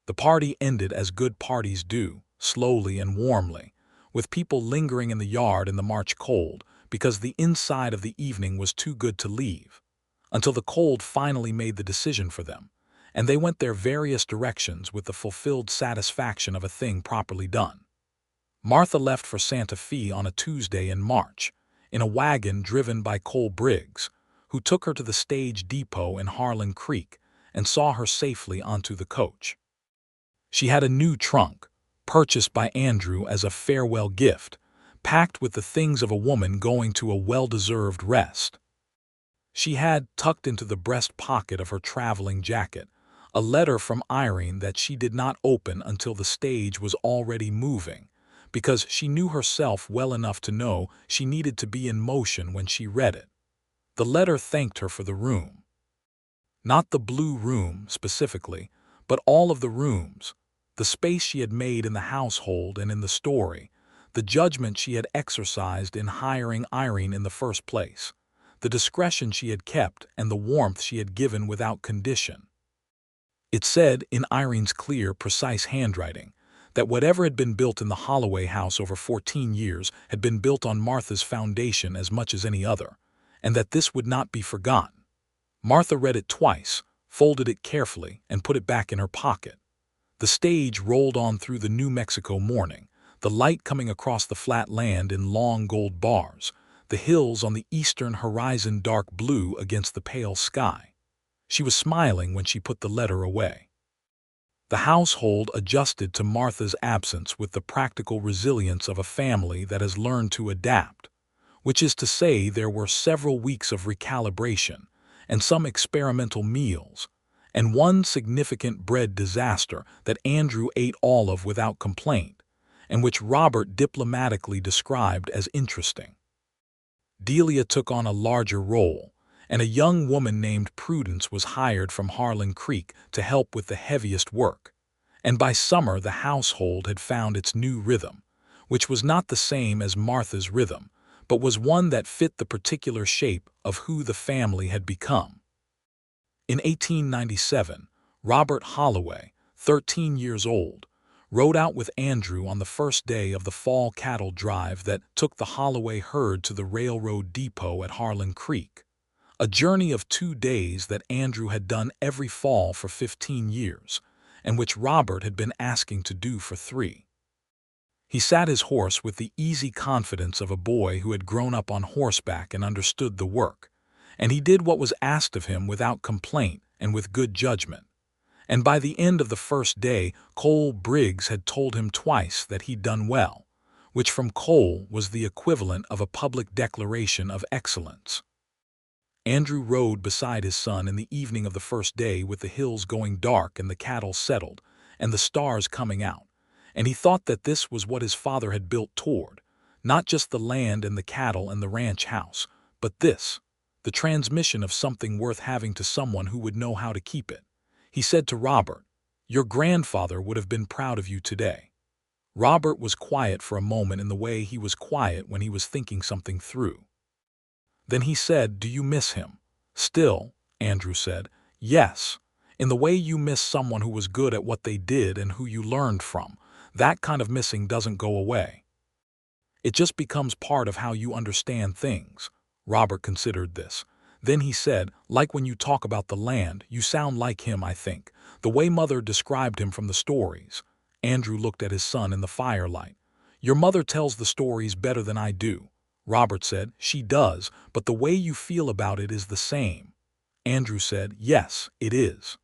The party ended as good parties do, slowly and warmly, with people lingering in the yard in the March cold because the inside of the evening was too good to leave, until the cold finally made the decision for them, and they went their various directions with the fulfilled satisfaction of a thing properly done. Martha left for Santa Fe on a Tuesday in March, in a wagon driven by Cole Briggs, who took her to the stage depot in Harlan Creek and saw her safely onto the coach. She had a new trunk, purchased by Andrew as a farewell gift, packed with the things of a woman going to a well-deserved rest. She had, tucked into the breast pocket of her traveling jacket, a letter from Irene that she did not open until the stage was already moving, because she knew herself well enough to know she needed to be in motion when she read it. The letter thanked her for the room. Not the blue room, specifically, but all of the rooms, the space she had made in the household and in the story, the judgment she had exercised in hiring Irene in the first place, the discretion she had kept and the warmth she had given without condition. It said, in Irene's clear, precise handwriting, that whatever had been built in the Holloway house over 14 years had been built on Martha's foundation as much as any other, and that this would not be forgotten. Martha read it twice, folded it carefully, and put it back in her pocket. The stage rolled on through the New Mexico morning, the light coming across the flat land in long gold bars, the hills on the eastern horizon dark blue against the pale sky. She was smiling when she put the letter away. The household adjusted to Martha's absence with the practical resilience of a family that has learned to adapt, which is to say there were several weeks of recalibration and some experimental meals, and one significant bread disaster that Andrew ate all of without complaint, and which Robert diplomatically described as interesting. Delia took on a larger role, and a young woman named Prudence was hired from Harlan Creek to help with the heaviest work, and by summer the household had found its new rhythm, which was not the same as Martha's rhythm, but was one that fit the particular shape of who the family had become. In 1897, Robert Holloway, 13 years old, rode out with Andrew on the first day of the fall cattle drive that took the Holloway herd to the railroad depot at Harlan Creek, a journey of 2 days that Andrew had done every fall for 15 years, and which Robert had been asking to do for 3. He sat his horse with the easy confidence of a boy who had grown up on horseback and understood the work, and he did what was asked of him without complaint and with good judgment. And by the end of the first day, Cole Briggs had told him twice that he'd done well, which from Cole was the equivalent of a public declaration of excellence. Andrew rode beside his son in the evening of the first day with the hills going dark and the cattle settled and the stars coming out, and he thought that this was what his father had built toward, not just the land and the cattle and the ranch house, but this, the transmission of something worth having to someone who would know how to keep it. He said to Robert, "Your grandfather would have been proud of you today." Robert was quiet for a moment in the way he was quiet when he was thinking something through. Then he said, "Do you miss him?" "Still," Andrew said. "Yes. In the way you miss someone who was good at what they did and who you learned from. That kind of missing doesn't go away. It just becomes part of how you understand things." Robert considered this. Then he said, "Like when you talk about the land, you sound like him, I think. The way Mother described him from the stories." Andrew looked at his son in the firelight. "Your mother tells the stories better than I do." Robert said, "She does, but the way you feel about it is the same." Andrew said, "Yes, it is."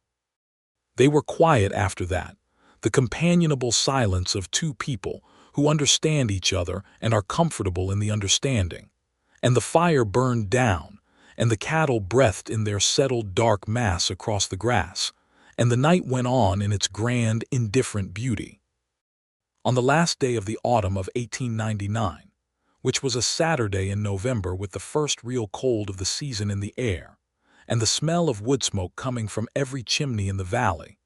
They were quiet after that, the companionable silence of two people who understand each other and are comfortable in the understanding. And the fire burned down, and the cattle breathed in their settled dark mass across the grass, and the night went on in its grand, indifferent beauty. On the last day of the autumn of 1899, which was a Saturday in November with the first real cold of the season in the air, and the smell of wood smoke coming from every chimney in the valley,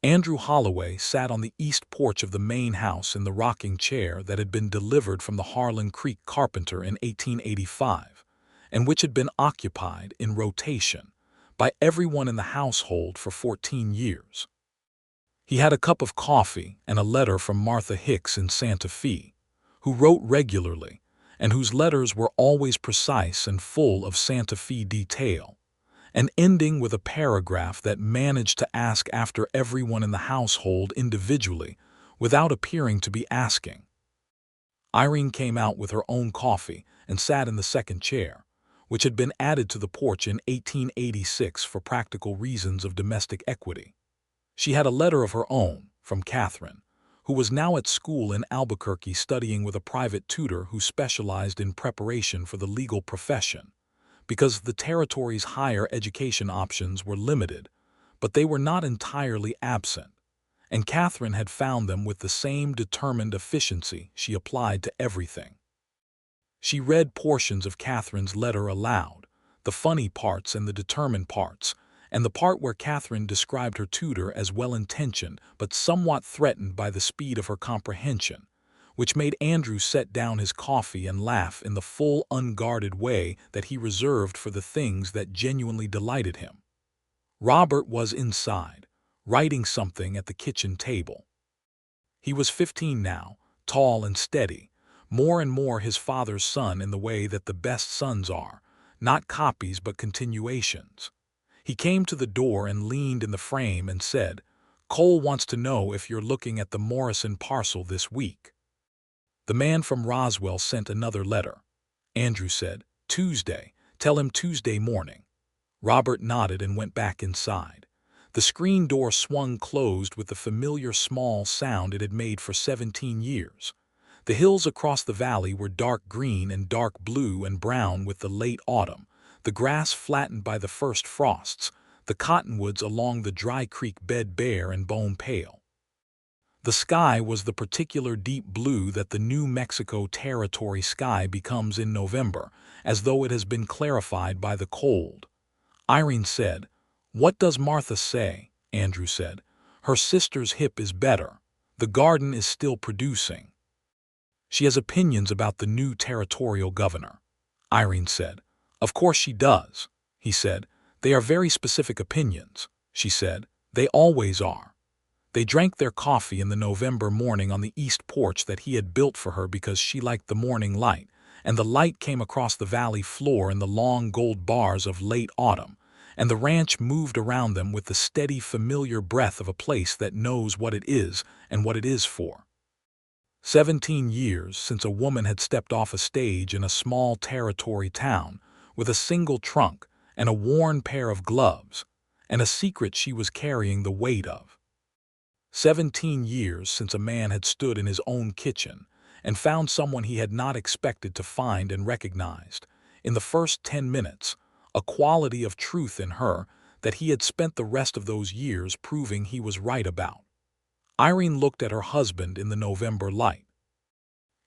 Andrew Holloway sat on the east porch of the main house in the rocking chair that had been delivered from the Harlan Creek carpenter in 1885, and which had been occupied, in rotation, by everyone in the household for 14 years. He had a cup of coffee and a letter from Martha Hicks in Santa Fe, who wrote regularly, and whose letters were always precise and full of Santa Fe detail, and ending with a paragraph that managed to ask after everyone in the household individually without appearing to be asking. Irene came out with her own coffee and sat in the second chair, which had been added to the porch in 1886 for practical reasons of domestic equity. She had a letter of her own from Catherine, who was now at school in Albuquerque studying with a private tutor who specialized in preparation for the legal profession, because the territory's higher education options were limited, but they were not entirely absent, and Catherine had found them with the same determined efficiency she applied to everything. She read portions of Catherine's letter aloud, the funny parts and the determined parts, and the part where Catherine described her tutor as well-intentioned but somewhat threatened by the speed of her comprehension, which made Andrew set down his coffee and laugh in the full, unguarded way that he reserved for the things that genuinely delighted him. Robert was inside, writing something at the kitchen table. He was 15 now, tall and steady, more and more his father's son in the way that the best sons are, not copies but continuations. He came to the door and leaned in the frame and said, "Cole wants to know if you're looking at the Morrison parcel this week." The man from Roswell sent another letter. Andrew said, "Tuesday. Tell him Tuesday morning." Robert nodded and went back inside. The screen door swung closed with the familiar small sound it had made for 17 years. The hills across the valley were dark green and dark blue and brown with the late autumn, the grass flattened by the first frosts, the cottonwoods along the dry creek bed bare and bone pale. The sky was the particular deep blue that the New Mexico Territory sky becomes in November, as though it has been clarified by the cold. Irene said, "What does Martha say?" Andrew said. "Her sister's hip is better. The garden is still producing. She has opinions about the new territorial governor." Irene said, "Of course she does." He said, "They are very specific opinions." She said, "They always are." They drank their coffee in the November morning on the east porch that he had built for her because she liked the morning light, and the light came across the valley floor in the long gold bars of late autumn, and the ranch moved around them with the steady, familiar breath of a place that knows what it is and what it is for. 17 years since a woman had stepped off a stage in a small territory town with a single trunk and a worn pair of gloves, and a secret she was carrying the weight of. 17 years since a man had stood in his own kitchen and found someone he had not expected to find and recognized, in the first 10 minutes, a quality of truth in her that he had spent the rest of those years proving he was right about. Irene looked at her husband in the November light.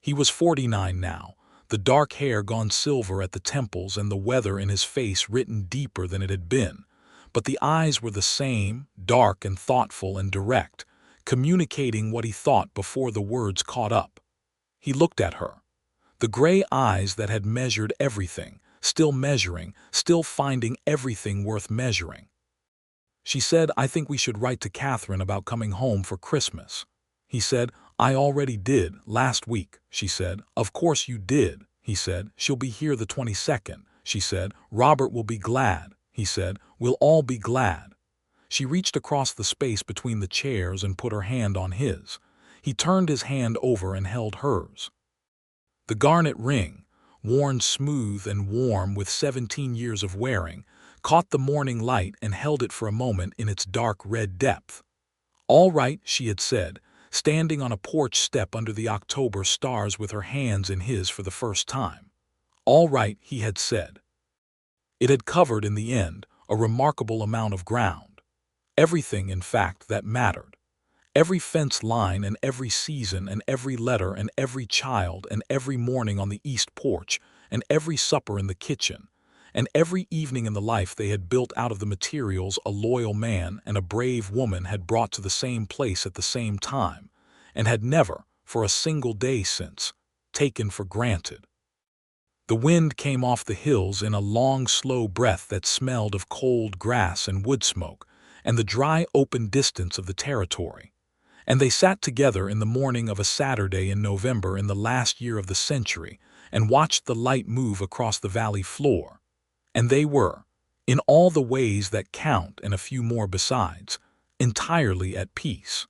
He was 49 now, the dark hair gone silver at the temples and the weather in his face written deeper than it had been. But the eyes were the same, dark and thoughtful and direct, communicating what he thought before the words caught up. He looked at her. The gray eyes that had measured everything, still measuring, still finding everything worth measuring. She said, "I think we should write to Catherine about coming home for Christmas." He said, "I already did, last week," she said. "Of course you did," he said. "She'll be here the 22nd, she said. "Robert will be glad," he said. "We'll all be glad." She reached across the space between the chairs and put her hand on his. He turned his hand over and held hers. The garnet ring, worn smooth and warm with 17 years of wearing, caught the morning light and held it for a moment in its dark red depth. "All right," she had said, standing on a porch step under the October stars with her hands in his for the first time. "All right," he had said. It had covered, in the end, a remarkable amount of ground. Everything, in fact, that mattered. Every fence line and every season and every letter and every child and every morning on the east porch and every supper in the kitchen and every evening in the life they had built out of the materials a loyal man and a brave woman had brought to the same place at the same time and had never, for a single day since, taken for granted. The wind came off the hills in a long, slow breath that smelled of cold grass and wood smoke and the dry, open distance of the territory. And they sat together in the morning of a Saturday in November in the last year of the century and watched the light move across the valley floor. And they were, in all the ways that count and a few more besides, entirely at peace.